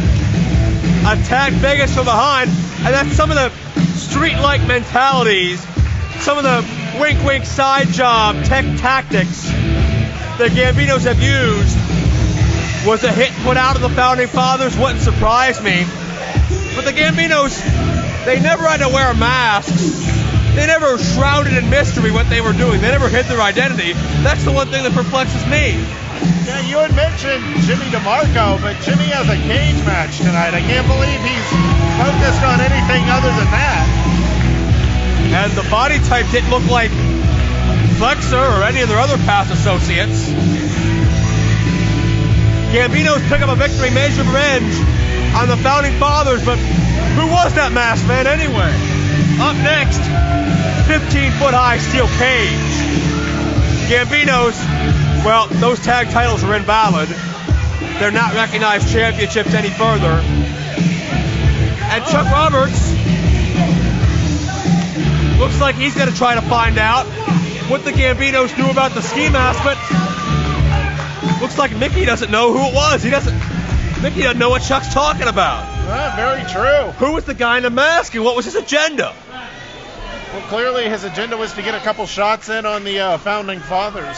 attacked Vegas from behind, and that's some of the street-like mentalities, some of the wink-wink side job tactics the Gambinos have used. Was a hit put out of the Founding Fathers wouldn't surprise me. But the Gambinos, they never had to wear masks. They never shrouded in mystery what they were doing. They never hid their identity. That's the one thing that perplexes me. Yeah, you had mentioned Jimmy DeMarco, but Jimmy has a cage match tonight. I can't believe he's focused on anything other than that. And the body type didn't look like Flexer or any of their other past associates. Gambinos pick up a victory, major revenge on the Founding Fathers, but who was that masked man anyway? Up next, 15-foot-high steel cage. Gambinos, well, those tag titles are invalid. They're not recognized championships any further. And Chuck Roberts looks like he's going to try to find out what the Gambinos knew about the ski mask, but looks like Nickie doesn't know who it was. Nickie doesn't know what Chuck's talking about. Very true. Who was the guy in the mask and what was his agenda? Well, clearly his agenda was to get a couple shots in on the Founding Fathers.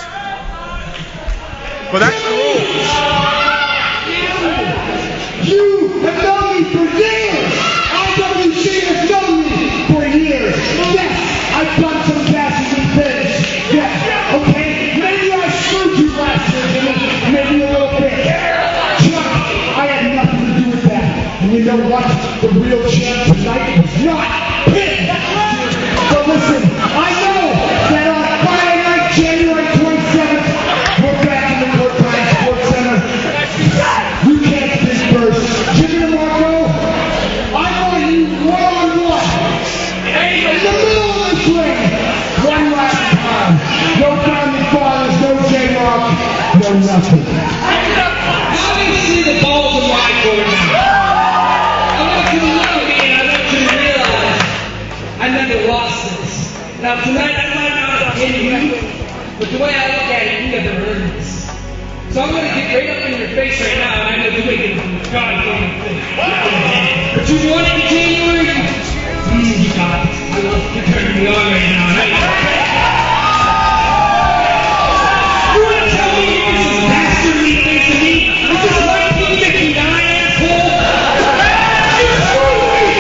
But that's the rules. You have known me for years. IWC has known me for years. Yes, I've done some passes and things. Yes, okay. Maybe I screwed you last year, maybe a little bit. Chuck, I had nothing to do with that. And you know what? The real champ tonight was not him. So listen, I know that on Friday night, January 27th, we're back in the Courtline Sports Center. You can't speak first. Jimmy DeMarco, I want you one-on-one. In the middle of this ring. One last time. No Founding Fathers, no J-Rock, no nothing. How do you see the balls of my court now? I want you to look at me and I want you to realize I never lost this. Now tonight I might not have hit you, but the way I look at it, you never earned this. So I'm going to get right up in your face right now, and I'm going to do it from goddamn thing. But you want it in January? Please, God, I love you turning me on right now. You want to tell me you're some dastardly things to me? Is this 1959, asshole? You're screwing me!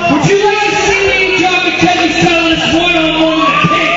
Would you like to see me and John McChesney settle this one-on-one with a pig?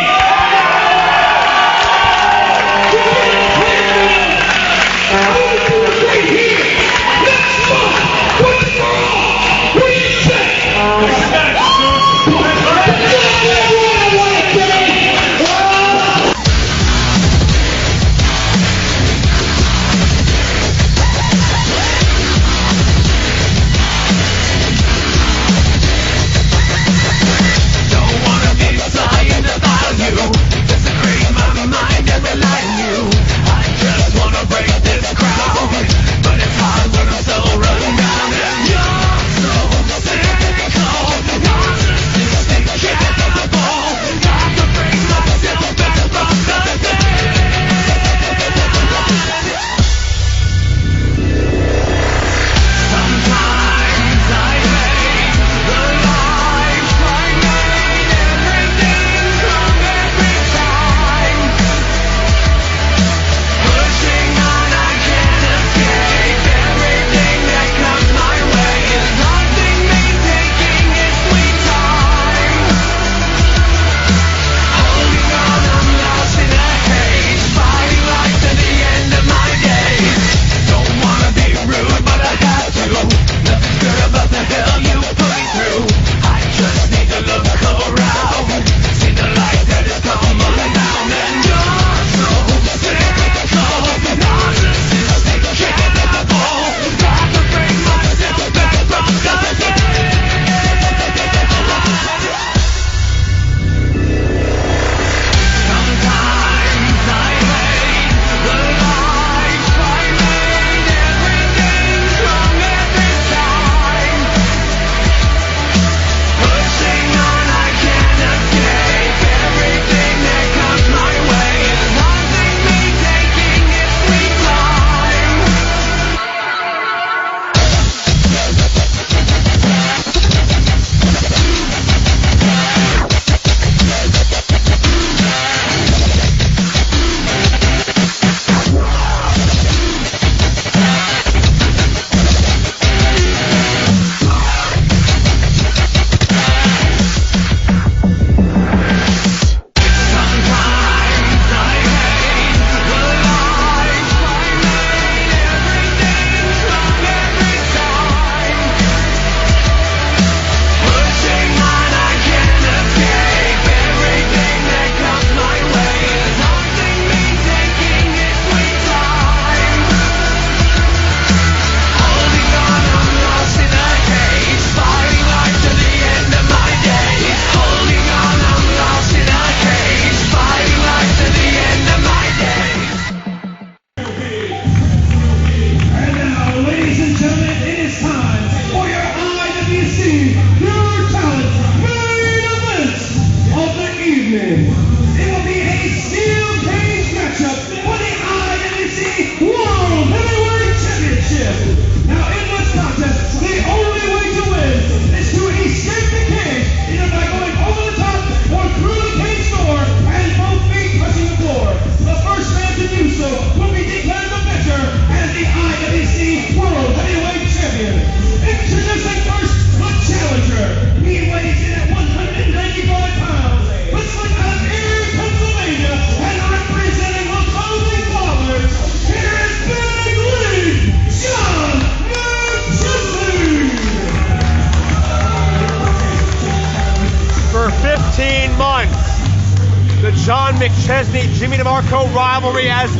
McChesney, Jimmy DeMarco rivalry as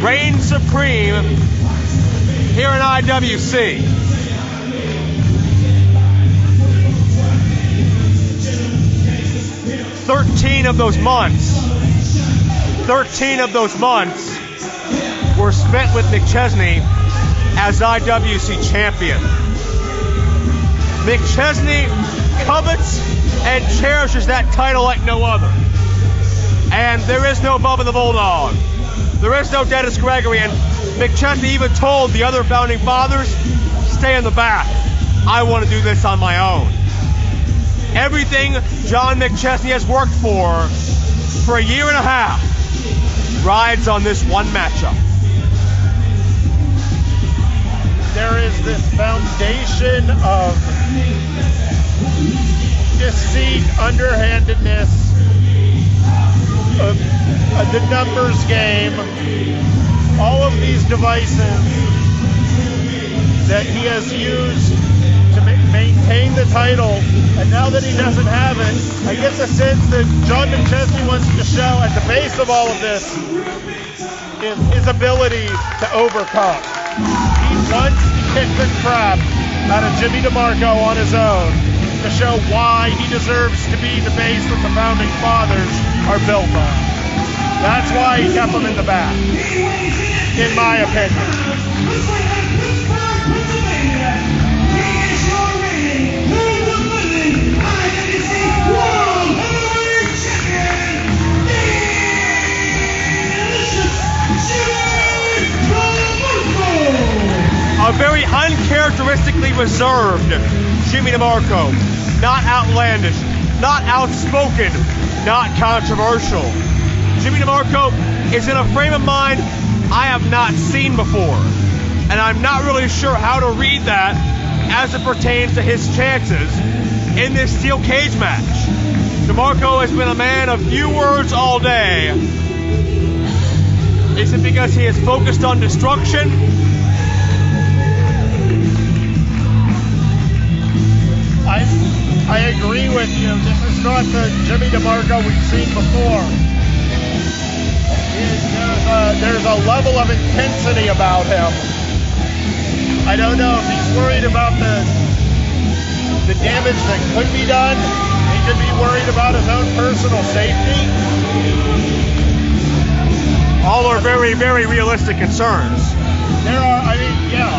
reigns supreme here in IWC. Thirteen of those months were spent with McChesney as IWC champion. McChesney covets and cherishes that title like no other. And there is no Bubba the Bulldog. There is no Dennis Gregory. And McChesney even told the other founding fathers, stay in the back. I want to do this on my own. Everything John McChesney has worked for a year and a half rides on this one matchup. There is this foundation of deceit, underhandedness, the numbers game, all of these devices that he has used to maintain the title, and now that he doesn't have it, I get the sense that John McChesney wants to show at the base of all of this is his ability to overcome. He wants to kick the crap out of Jimmy DeMarco on his own to show why he deserves to be the base that the founding fathers are built on. That's why he kept him in the back, in my opinion. A very uncharacteristically reserved Jimmy DeMarco. Not outlandish, not outspoken, not controversial. Jimmy DeMarco is in a frame of mind I have not seen before. And I'm not really sure how to read that as it pertains to his chances in this steel cage match. DeMarco has been a man of few words all day. Is it because he is focused on destruction? I agree with you. This is not the Jimmy DeMarco we've seen before. There's a level of intensity about him. I don't know if he's worried about the damage that could be done. He could be worried about his own personal safety. All are very, very realistic concerns. There are, I mean, yeah.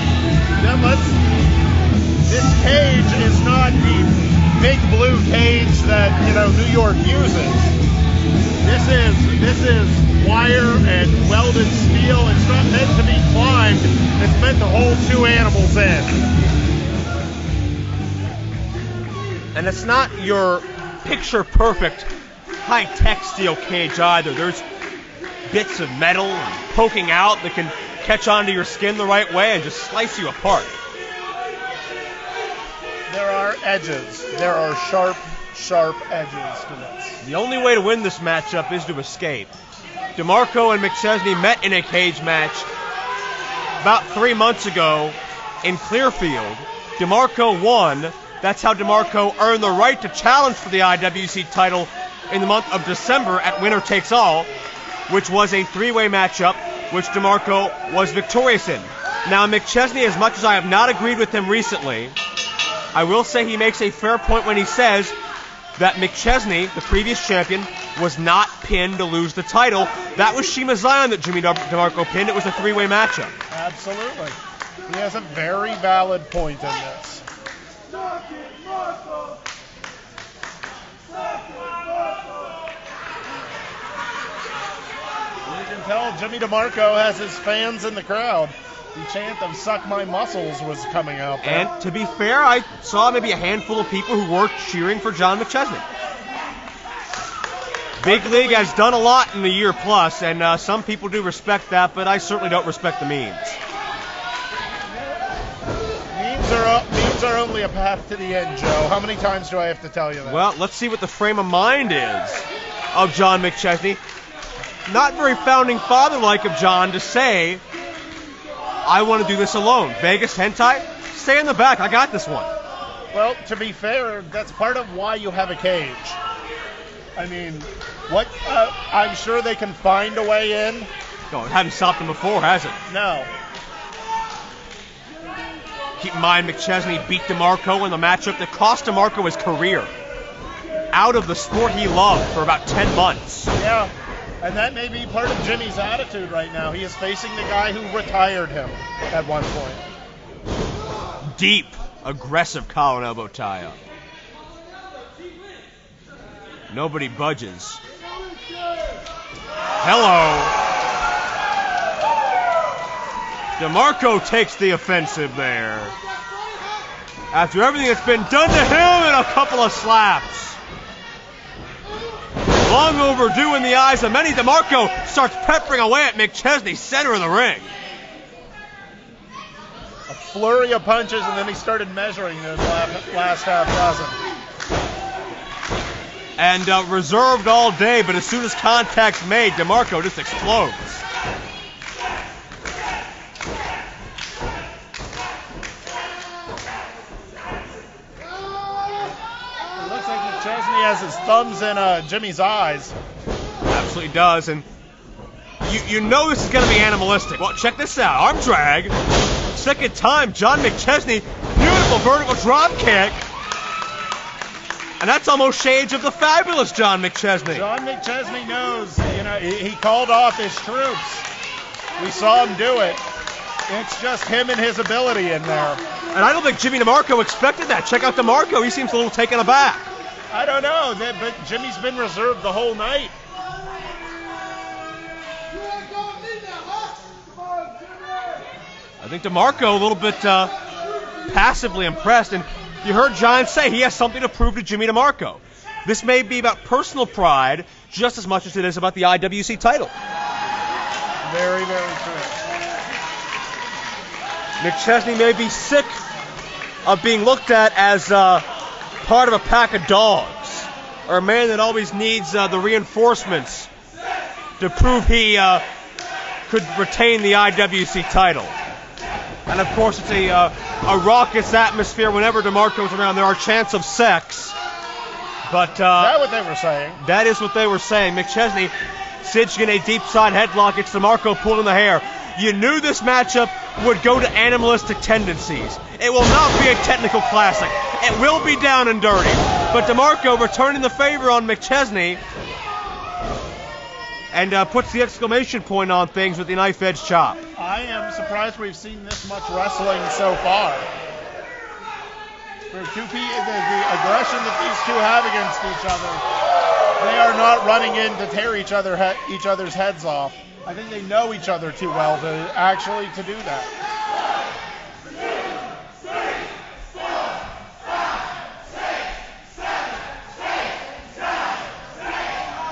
This cage is not the big blue cage that, New York uses. This is wire and welded steel. It's not meant to be climbed. It's meant to hold two animals in. And it's not your picture-perfect high-tech steel cage either. There's bits of metal poking out that can catch onto your skin the right way and just slice you apart. There are edges. There are sharp edges to this. The only way to win this matchup is to escape. DeMarco and McChesney met in a cage match about 3 months ago in Clearfield. DeMarco won. That's how DeMarco earned the right to challenge for the IWC title in the month of December at Winner Takes All, which was a three-way matchup, which DeMarco was victorious in. Now, McChesney, as much as I have not agreed with him recently, I will say he makes a fair point when he says that McChesney, the previous champion, was not pinned to lose the title. That was Shima Zion that Jimmy DeMarco pinned. It was a three-way matchup. Absolutely. He has a very valid point in this. You can tell Jimmy DeMarco has his fans in the crowd. The chant of "Suck My Muscles" was coming out there. And to be fair, I saw maybe a handful of people who were cheering for John McChesney. Big League has done a lot in the year plus, and some people do respect that, but I certainly don't respect the means. Memes are only a path to the end, Joe. How many times do I have to tell you that? Well, let's see what the frame of mind is of John McChesney. Not very founding father-like of John to say, I want to do this alone. Vegas, Hentai, stay in the back. I got this one. Well, to be fair, that's part of why you have a cage. I mean, what? I'm sure they can find a way in. No, it hasn't stopped him before, has it? No. Keep in mind, McChesney beat DeMarco in the matchup that cost DeMarco his career. Out of the sport he loved for about 10 months. Yeah, and that may be part of Jimmy's attitude right now. He is facing the guy who retired him at one point. Deep, aggressive collar and elbow tie-up. Nobody budges. Hello. DeMarco takes the offensive there. After everything that's been done to him and a couple of slaps. Long overdue in the eyes of many. DeMarco starts peppering away at McChesney, center of the ring. A flurry of punches, and then he started measuring those last half dozen. And reserved all day, but as soon as contact's made, DeMarco just explodes. McChesney has his thumbs in Jimmy's eyes. Absolutely does, and you know this is going to be animalistic. Well, check this out. Arm drag. Second time, John McChesney. Beautiful vertical drop kick. And that's almost shades of the fabulous John McChesney. John McChesney knows, he called off his troops. We saw him do it. It's just him and his ability in there. And I don't think Jimmy DeMarco expected that. Check out DeMarco. He seems a little taken aback. I don't know, but Jimmy's been reserved the whole night. I think DeMarco a little bit passively impressed, and you heard John say he has something to prove to Jimmy DeMarco. This may be about personal pride just as much as it is about the IWC title. Very, very true. McChesney may be sick of being looked at as part of a pack of dogs, or a man that always needs the reinforcements to prove he could retain the IWC title. And of course, it's a raucous atmosphere whenever DeMarco's around. There are chants of sex, but is that what they were saying? That is what they were saying. McChesney cinching a deep side headlock. It's DeMarco pulling the hair. You knew this matchup would go to animalistic tendencies. It will not be a technical classic. It will be down and dirty. But DeMarco returning the favor on McChesney and puts the exclamation point on things with the knife edge chop. I am surprised we've seen this much wrestling so far. For two people, the aggression that these two have against each other, they are not running in to tear each other's heads off. I think they know each other too well to actually to do that.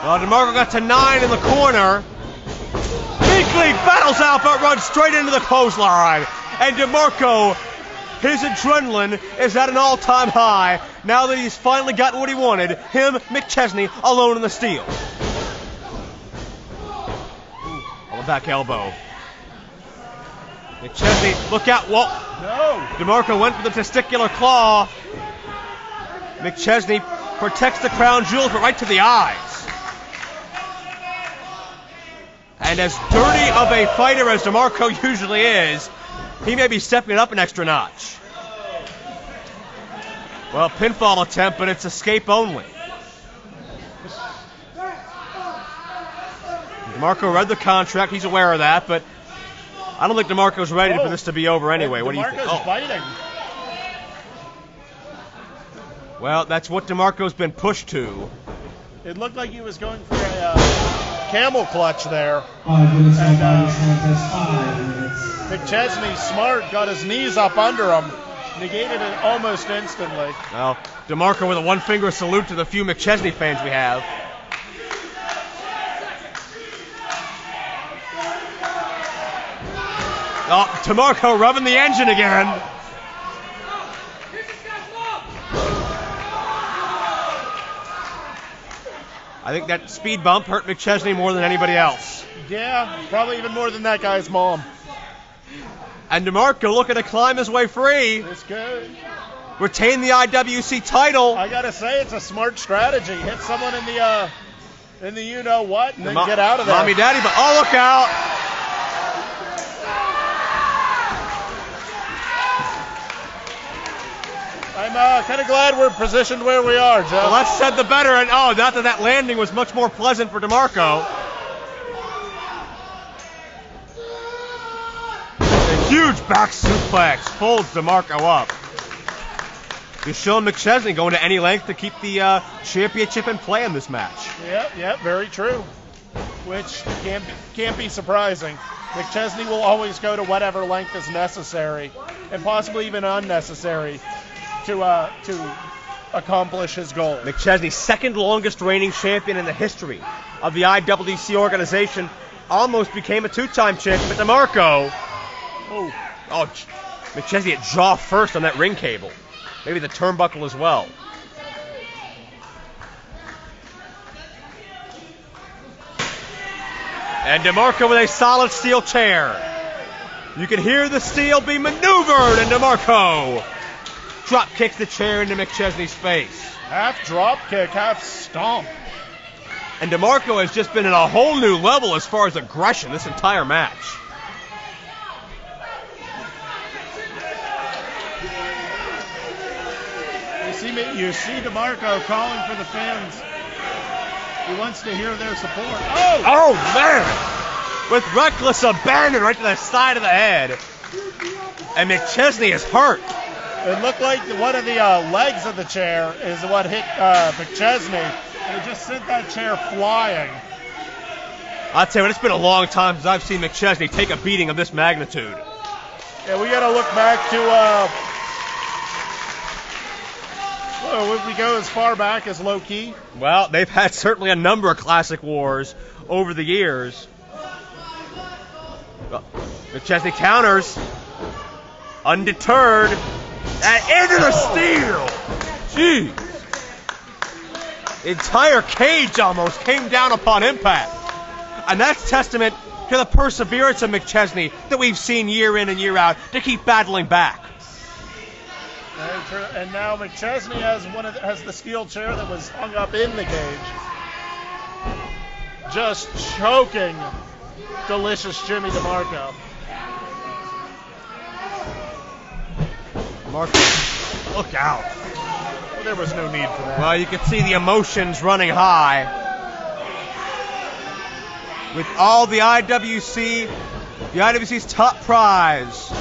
Well, DeMarco got to 9 in the corner. Meekly battles out, but runs straight into the clothesline. And DeMarco, his adrenaline is at an all-time high now that he's finally gotten what he wanted. Him, McChesney, alone in the steel. On the back elbow. McChesney, look out. Whoa. No. DeMarco went for the testicular claw. McChesney protects the crown jewels, but right to the eyes. And as dirty of a fighter as DeMarco usually is, he may be stepping it up an extra notch. Well, pinfall attempt, but it's escape only. DeMarco read the contract. He's aware of that, but I don't think DeMarco's ready for this to be over anyway. What do you think? DeMarco's biting. Well, that's what DeMarco's been pushed to. It looked like he was going for a camel clutch there. 5 minutes on this contest. 5 minutes. McChesney, smart, got his knees up under him, negated it almost instantly. Well, DeMarco with a one-finger salute to the few McChesney fans we have. Oh, DeMarco rubbing the engine again. I think that speed bump hurt McChesney more than anybody else. Yeah, probably even more than that guy's mom. And DeMarco looking to climb his way free. It's good. retain the IWC title. I gotta say, it's a smart strategy. Hit someone in the you know what, and then get out of there. Mommy, daddy, but oh, look out! I'm kind of glad we're positioned where we are, Joe. The less said, the better. And oh, not that landing was much more pleasant for DeMarco. A huge back suplex folds DeMarco up. Shulo and McChesney going to any length to keep the championship in play in this match. Yeah, very true. Which can't be surprising. McChesney will always go to whatever length is necessary, and possibly even unnecessary, to accomplish his goal. McChesney, second longest reigning champion in the history of the IWC organization, almost became a two-time champion. But DeMarco, McChesney at jaw first on that ring cable. Maybe the turnbuckle as well. And DeMarco with a solid steel chair. You can hear the steel be maneuvered, and DeMarco drop kicks the chair into McChesney's face. Half drop kick, half stomp. And DeMarco has just been at a whole new level as far as aggression this entire match. You see DeMarco calling for the fans. He wants to hear their support. Oh, man! With reckless abandon right to the side of the head. And McChesney is hurt. It looked like one of the legs of the chair is what hit McChesney. And it just sent that chair flying. I'll tell you what, it's been a long time since I've seen McChesney take a beating of this magnitude. Yeah, we got to look back to... would we go as far back as Low Key? Well, they've had certainly a number of classic wars over the years. Well, McChesney counters. Undeterred. And into the steel! Jeez. The entire cage almost came down upon impact. And that's testament to the perseverance of McChesney that we've seen year in and year out to keep battling back. Very true. And now McChesney has the steel chair that was hung up in the cage. Just choking delicious Jimmy DeMarco. DeMarco, look out. Well, there was no need for that. Well, you can see the emotions running high. With all the IWC's top prize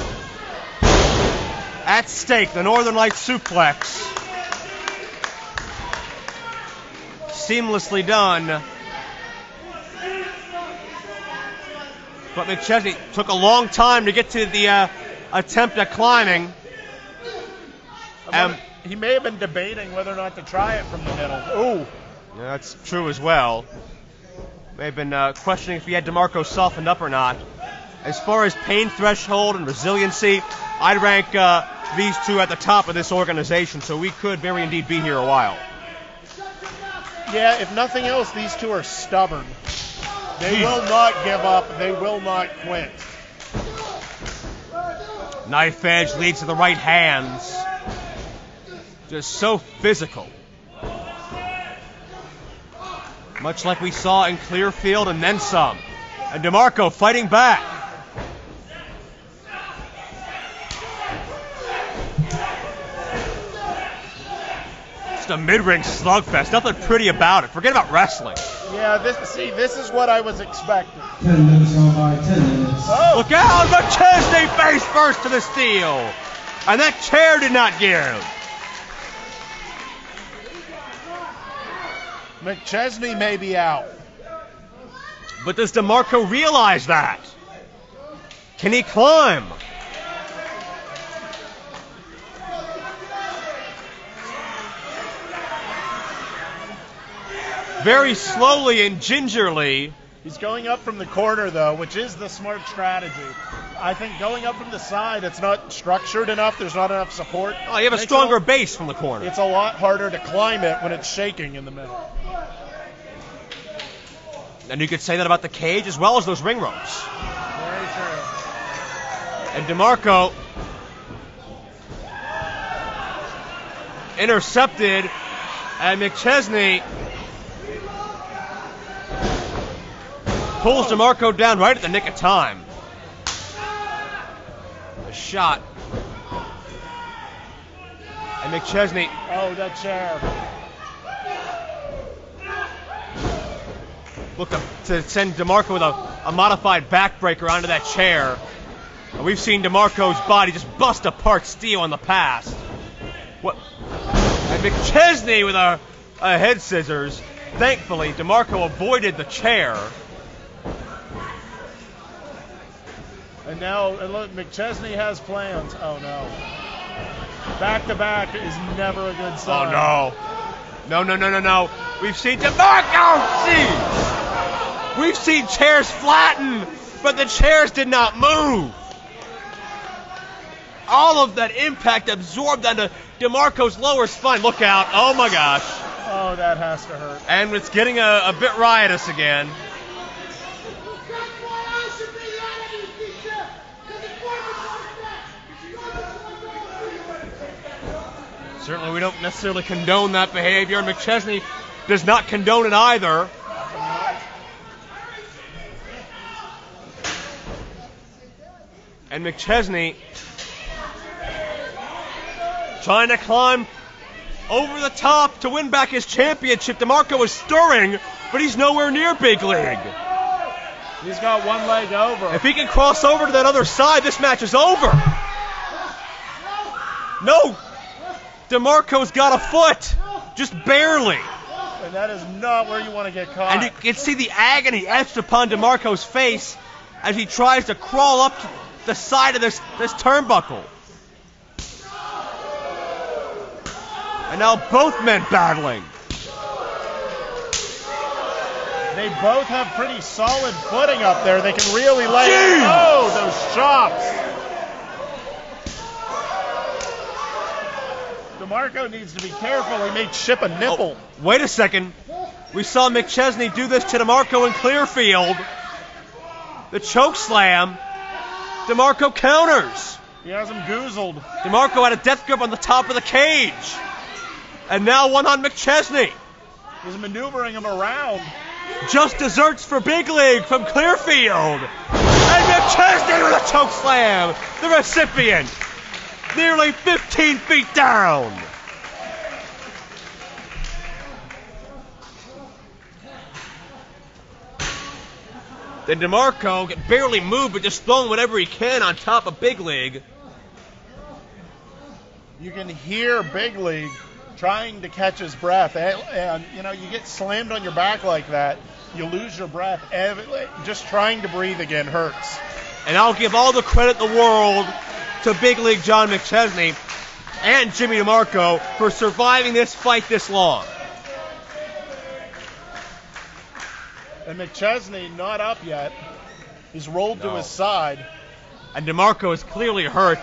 at stake, the Northern Lights suplex. Seamlessly done. But McChesney took a long time to get to the attempt at climbing. He may have been debating whether or not to try it from the middle. Ooh. Yeah, that's true as well. May have been questioning if he had DeMarco softened up or not. As far as pain threshold and resiliency, I'd rank these two at the top of this organization, so we could very indeed be here a while. Yeah, if nothing else, these two are stubborn. They will not give up. They will not quit. Knife edge leads to the right hands. Just so physical. Much like we saw in Clearfield and then some. And DeMarco fighting back. Just a mid-ring slugfest. Nothing pretty about it. Forget about wrestling. Yeah, this is what I was expecting. 10 minutes gone by, 10 minutes. Oh. Look out! McChesney face first to the steel. And that chair did not give. McChesney may be out. But does DeMarco realize that? Can he climb? Very slowly and gingerly. He's going up from the corner, though, which is the smart strategy. I think going up from the side, it's not structured enough. There's not enough support. Oh, you have a stronger base from the corner. It's a lot harder to climb it when it's shaking in the middle. And you could say that about the cage as well as those ring ropes. Very true. And DeMarco intercepted, and McChesney pulls DeMarco down right at the nick of time. A shot. And McChesney. Oh, that chair. Look to send DeMarco with a modified backbreaker onto that chair. And we've seen DeMarco's body just bust apart steel in the past. What? And McChesney with a head scissors. Thankfully, DeMarco avoided the chair. And now, and look, McChesney has plans. Oh, no. Back-to-back is never a good sign. Oh, no. No. We've seen DeMarco! See! We've seen chairs flatten, but the chairs did not move. All of that impact absorbed onto DeMarco's lower spine. Look out. Oh, my gosh. Oh, that has to hurt. And it's getting a bit riotous again. Certainly we don't necessarily condone that behavior. McChesney does not condone it either. And McChesney trying to climb over the top to win back his championship. DeMarco is stirring, but he's nowhere near Big League. He's got one leg over. If he can cross over to that other side, this match is over. No, DeMarco's got a foot, just barely. And that is not where you want to get caught. And you can see the agony etched upon DeMarco's face as he tries to crawl up the side of this turnbuckle. And now both men battling. They both have pretty solid footing up there. They can really lay it. Oh, those chops. DeMarco needs to be careful. He may chip a nipple. Oh, wait a second. We saw McChesney do this to DeMarco in Clearfield. The choke slam. DeMarco counters. He has him goozled. DeMarco had a death grip on the top of the cage. And now one on McChesney. He's maneuvering him around. Just desserts for Big League from Clearfield. And McChesney with a choke slam. The recipient. Nearly 15 feet down. Then DeMarco can barely move, but just throwing whatever he can on top of Big League. You can hear Big League trying to catch his breath. And you know, you get slammed on your back like that, you lose your breath. Just trying to breathe again hurts. And I'll give all the credit in the world to Big League John McChesney and Jimmy DeMarco for surviving this fight this long. And McChesney not up yet. He's rolled to his side. And DeMarco is clearly hurt.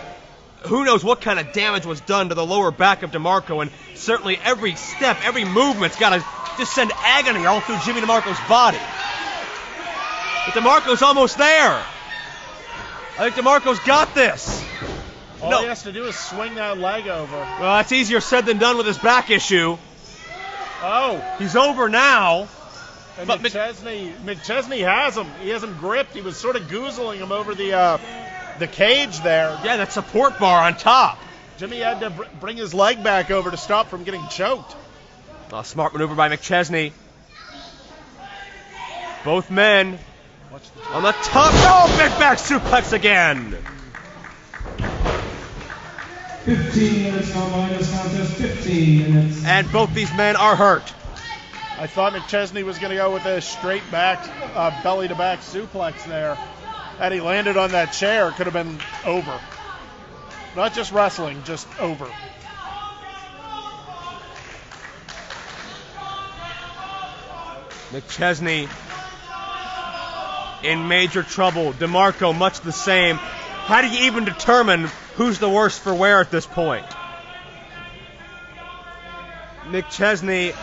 Who knows what kind of damage was done to the lower back of DeMarco, and certainly every step, every movement's got to just send agony all through Jimmy DeMarco's body. But DeMarco's almost there. I think DeMarco's got this. All he has to do is swing that leg over. Well, that's easier said than done with his back issue. Oh. He's over now. And but McChesney has him. He has him gripped. He was sort of goozling him over the cage there. Yeah, that support bar on top. Jimmy had to bring his leg back over to stop from getting choked. A smart maneuver by McChesney. Both men on the top. Oh, big back suplex again. 15 minutes on this contest, 15 minutes. And both these men are hurt. I thought McChesney was going to go with a straight back, belly-to-back suplex there. Had he landed on that chair, it could have been over. Not just wrestling, just over. McChesney in major trouble. DeMarco much the same. How do you even determine who's the worse for wear at this point? McChesney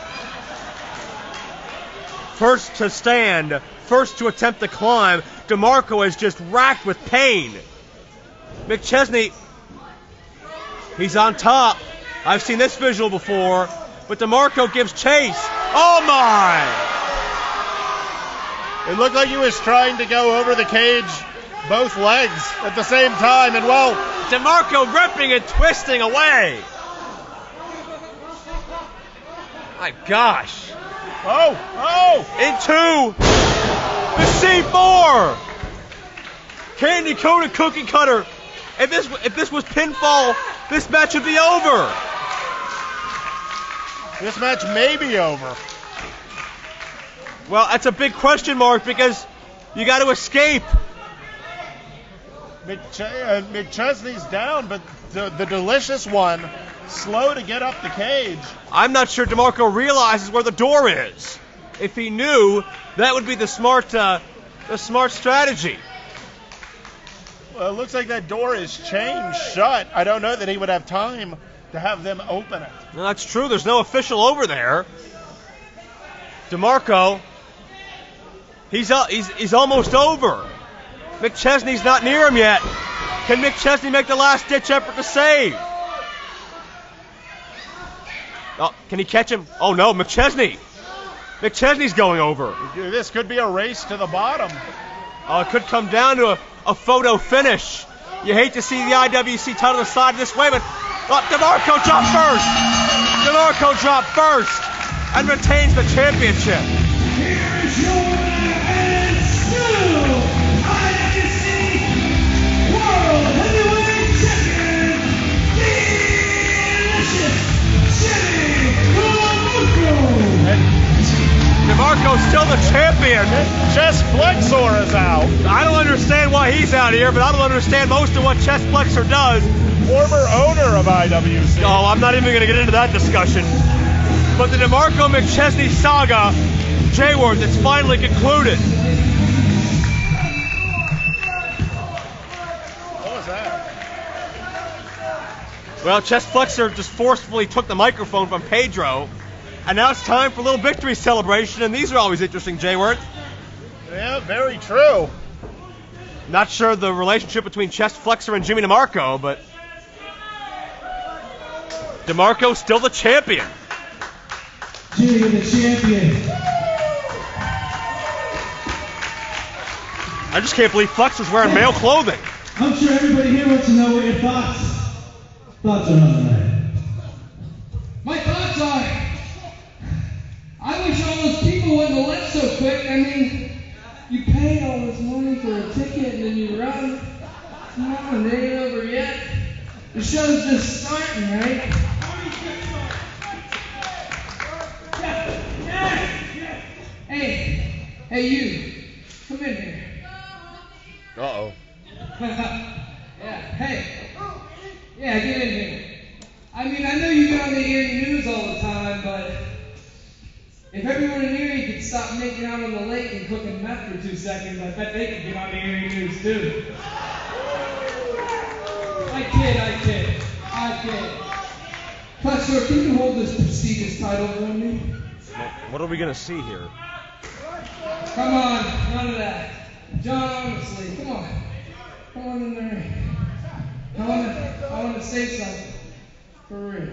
first to stand, first to attempt to climb. DeMarco is just racked with pain. McChesney, he's on top. I've seen this visual before, but DeMarco gives chase. Oh my! It looked like he was trying to go over the cage, both legs at the same time, and well, DeMarco ripping and twisting away. My gosh. Into the C4. Candy coated cookie cutter. If this was pinfall, this match would be over. This match may be over. Well, that's a big question mark because you got to escape. McChesney's down, but the delicious one, slow to get up the cage. I'm not sure DeMarco realizes where the door is. If he knew, that would be the smart strategy. Well, it looks like that door is chained shut. I don't know that he would have time to have them open it. No, that's true. There's no official over there. DeMarco, he's almost over. McChesney's not near him yet. Can McChesney make the last-ditch effort to save? Oh, can he catch him? Oh, no, McChesney. McChesney's going over. This could be a race to the bottom. Oh, it could come down to a photo finish. You hate to see the IWC title decided this way, but DeMarco dropped first. DeMarco dropped first and retains the championship. Here is your winner and still IWC World Heavyweight Champion, Delicious DeMarco. DeMarco's still the champion. Chest Flexor is out. I don't understand why he's out here, but I don't understand most of what Chest Flexor does. Former owner of IWC. Oh, I'm not even going to get into that discussion. But the DeMarco McChesney saga, J-Word, it's finally concluded. What was that? Well, Chest Flexor just forcefully took the microphone from Pedro. And now it's time for a little victory celebration, and these are always interesting, J-Word. Yeah, very true. Not sure the relationship between Chest Flexor and Jimmy DeMarco, but DeMarco's still the champion. Jimmy the champion. I just can't believe Flexor's wearing male clothing. I'm sure everybody here wants to know what your thoughts are on tonight. My thoughts are, I wish all those people wouldn't have left so quick. I mean, you paid all this money for a ticket and then you run. Come on, it ain't over yet. The show's just starting, right? Hey, you, come in here. Uh-oh. Yeah, get in here. I mean, I know you get on the Erie News all the time, but if everyone in Erie could stop making out on the lake and cooking meth for 2 seconds, I bet they could get on the Erie News too. I kid. Flexor, can you hold this prestigious title for me? What are we going to see here? Come on, none of that. John, honestly, come on. Come on in the ring. I want to say something. For real.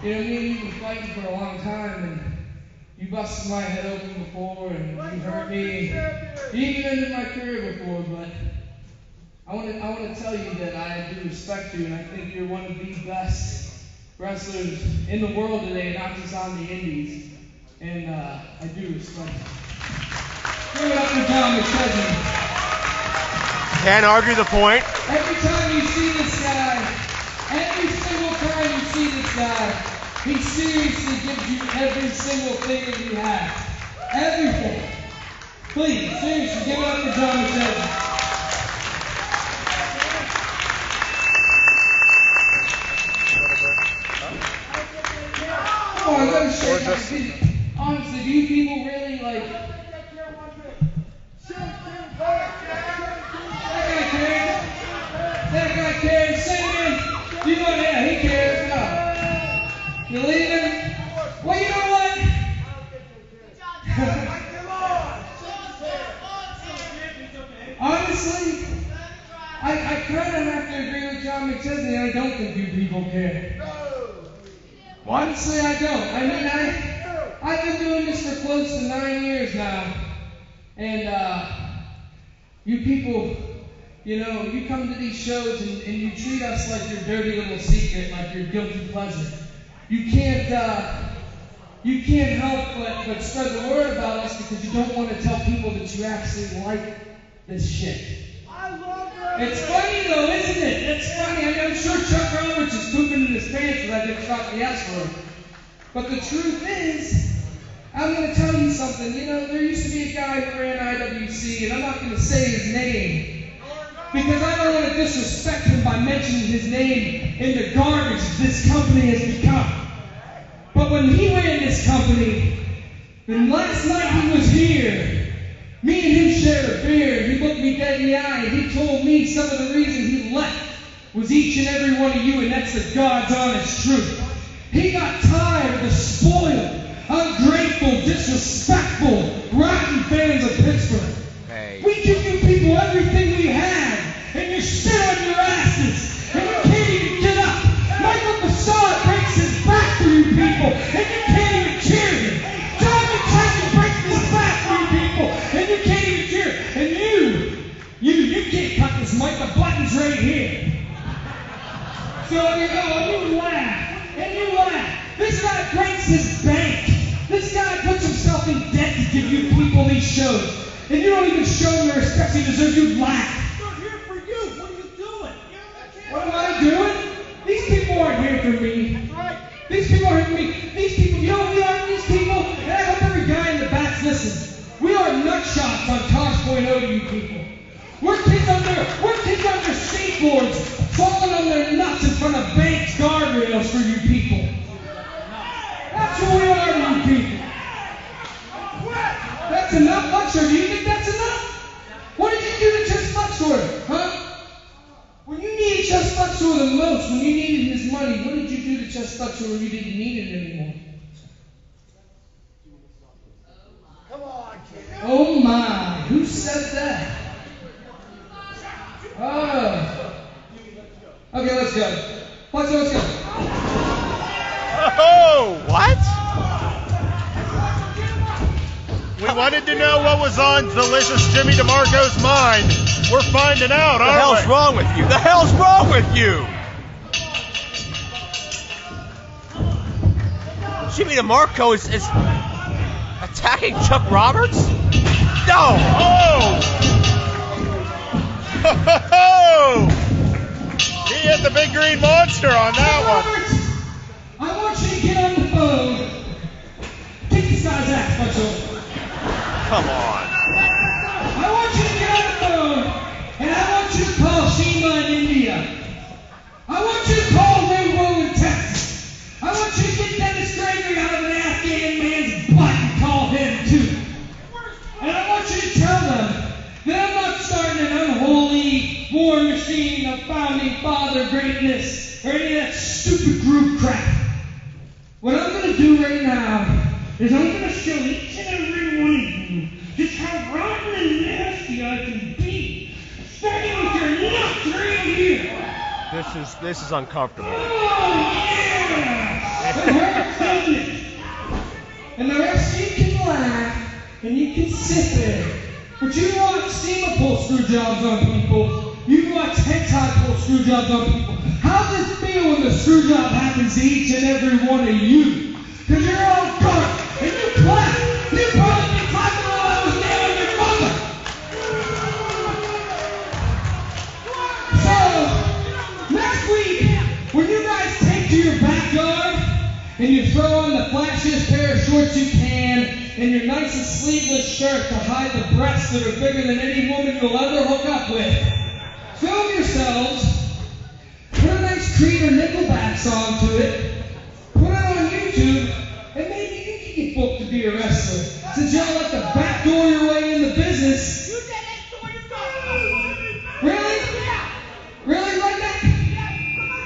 Me and you've been fighting for a long time, and you busted my head open before, and you hurt me. You even ended my career before, but I want to tell you that I do respect you, and I think you're one of the best wrestlers in the world today, not just on the indies. And I do respect you. Give it up for John McChesney. Can't argue the point. Every time you see this guy, every single time you see this guy, he seriously gives you every single thing that you have. Everything. Please, seriously, give it up for John McChesney. Oh, I gotta show you. Honestly, do you people really like... That guy cares. Say it. You know, yeah, he cares. No. You leaving? Well, you know what? Honestly, I kind of have to agree with John McChesney. I don't think you people care. What? Honestly, I don't. I mean, I've been doing this for close to 9 years now. And you people, you know, you come to these shows and you treat us like your dirty little secret, like your guilty pleasure. You can't help but spread the word about us because you don't want to tell people that you actually like this shit. It's funny though, isn't it? It's funny. I'm sure Chuck Roberts is pooping in his pants when I get shot in the S word. But the truth is, I'm going to tell you something. You know, there used to be a guy who ran IWC, and I'm not going to say his name because I don't want to disrespect him by mentioning his name in the garbage this company has become. But when he ran this company, and last night he was here, me and him shared a beer. He looked me dead in the eye and he told me some of the reason he left was each and every one of you, and that's the God's honest truth. He got tired of the spoiled, ungrateful, disrespectful, rotten fans of Pittsburgh. Hey. We give you people everything we have, and you sit on your asses, and you can't even get up. Michael Facade breaks his back for you people, and you can't even cheer him. John McChesney breaks his back for you people, and you can't even cheer him. And you can't cut this mic, the button's right here. So you laugh, and you laugh. This guy breaks his bank. This guy puts himself in debt to give you people these shows. And you don't even show him the respect he deserves. You laugh. We're here for you. What are you doing? What am I doing? These people aren't here for me. That's right. These people aren't here for me. These people, you know what we are, these people? And I hope every guy in the back's listening. We are nutshots on Tosh.0 to you people. We're kids on their skateboards, falling on their nuts in front of banks' guardrails for you people. That's who we are to you people. That's enough lecture. Do you think that's enough? What did you do to Chess Luxor? Huh? When you needed Chess Luxor the most, when you needed his money, what did you do to Chess Luxor when you didn't need it anymore? Come on, kid. Oh my, who said that? Oh. Okay, let's go. Let's go. Oh! What? We wanted to know what was on delicious Jimmy DeMarco's mind. We're finding out, The aren't hell's we? wrong with you? The hell's wrong with you? Jimmy DeMarco is attacking Chuck Roberts? No! Oh! He hit the big green monster on that one. Roberts, I want you to get on the phone. Kick this guy's ass, Bucko. Come on. I want you to get on the phone, and I want you to call Shima in India. I want you to call Rainbow in Texas. I want you to get Dennis Gregory out of an Afghan man's butt and call him too. And I want you to tell them that I'm not starting an unholy war machine of founding father greatness or any of that stupid group crap. What I'm going to do right now is I'm going to show each and every one of you just how rotten and nasty I can be. Starting with your nuts right here. This is uncomfortable. Oh, yeah! It hurts, doesn't it? And the rest of you can laugh and you can sit there. But you watch SEMA pull screw jobs on people. You watch Hentai pull screw jobs on people. How does it feel when the screw job happens to each and every one of you? Because you're all dark and you clap. You probably be clapping while I was nailing your mother. So, next week, when you guys take to your backyard and you throw on the flashiest pair of shorts you can and your nicest sleeveless shirt to hide the breasts that are bigger than any woman you'll ever hook up with, film yourselves, put a nice Creed or Nickelback song to it, put it on YouTube, and maybe you can get booked to be a wrestler. Since y'all like to backdoor your way in the business. You did it, so you got Really? Yeah. Really, like that? Yeah, come on.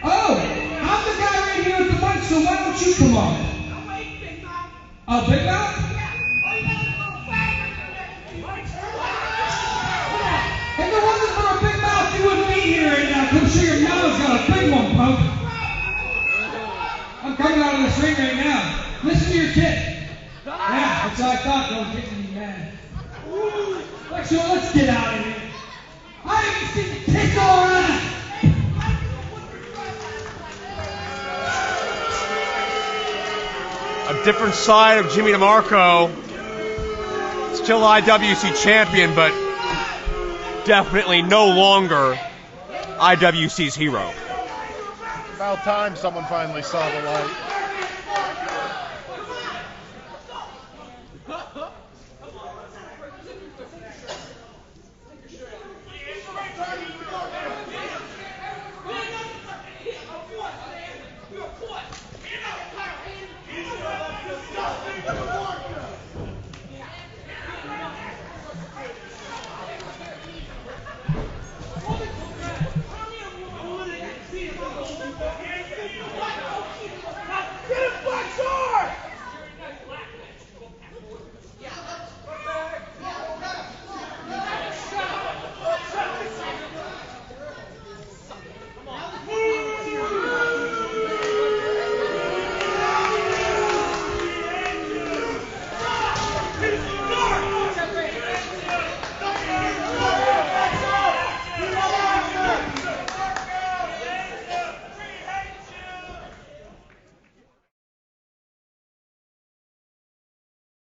Oh, I'm the guy right here with the mic, so why don't you come on? I'm waiting, big mouth. Oh, Big Mouth? Yeah. Oh, you got a little fag right there. If it wasn't for a big mouth, you would Now come show your mama's got a big one, punk. I'm coming out of this ring right now. Listen to your kid. Yeah, that's what I thought. Don't get me mad. So let's get out of here. I haven't seen the kick all around. A different side of Jimmy DeMarco. Still IWC champion, but definitely no longer IWC's hero. About time someone finally saw the light.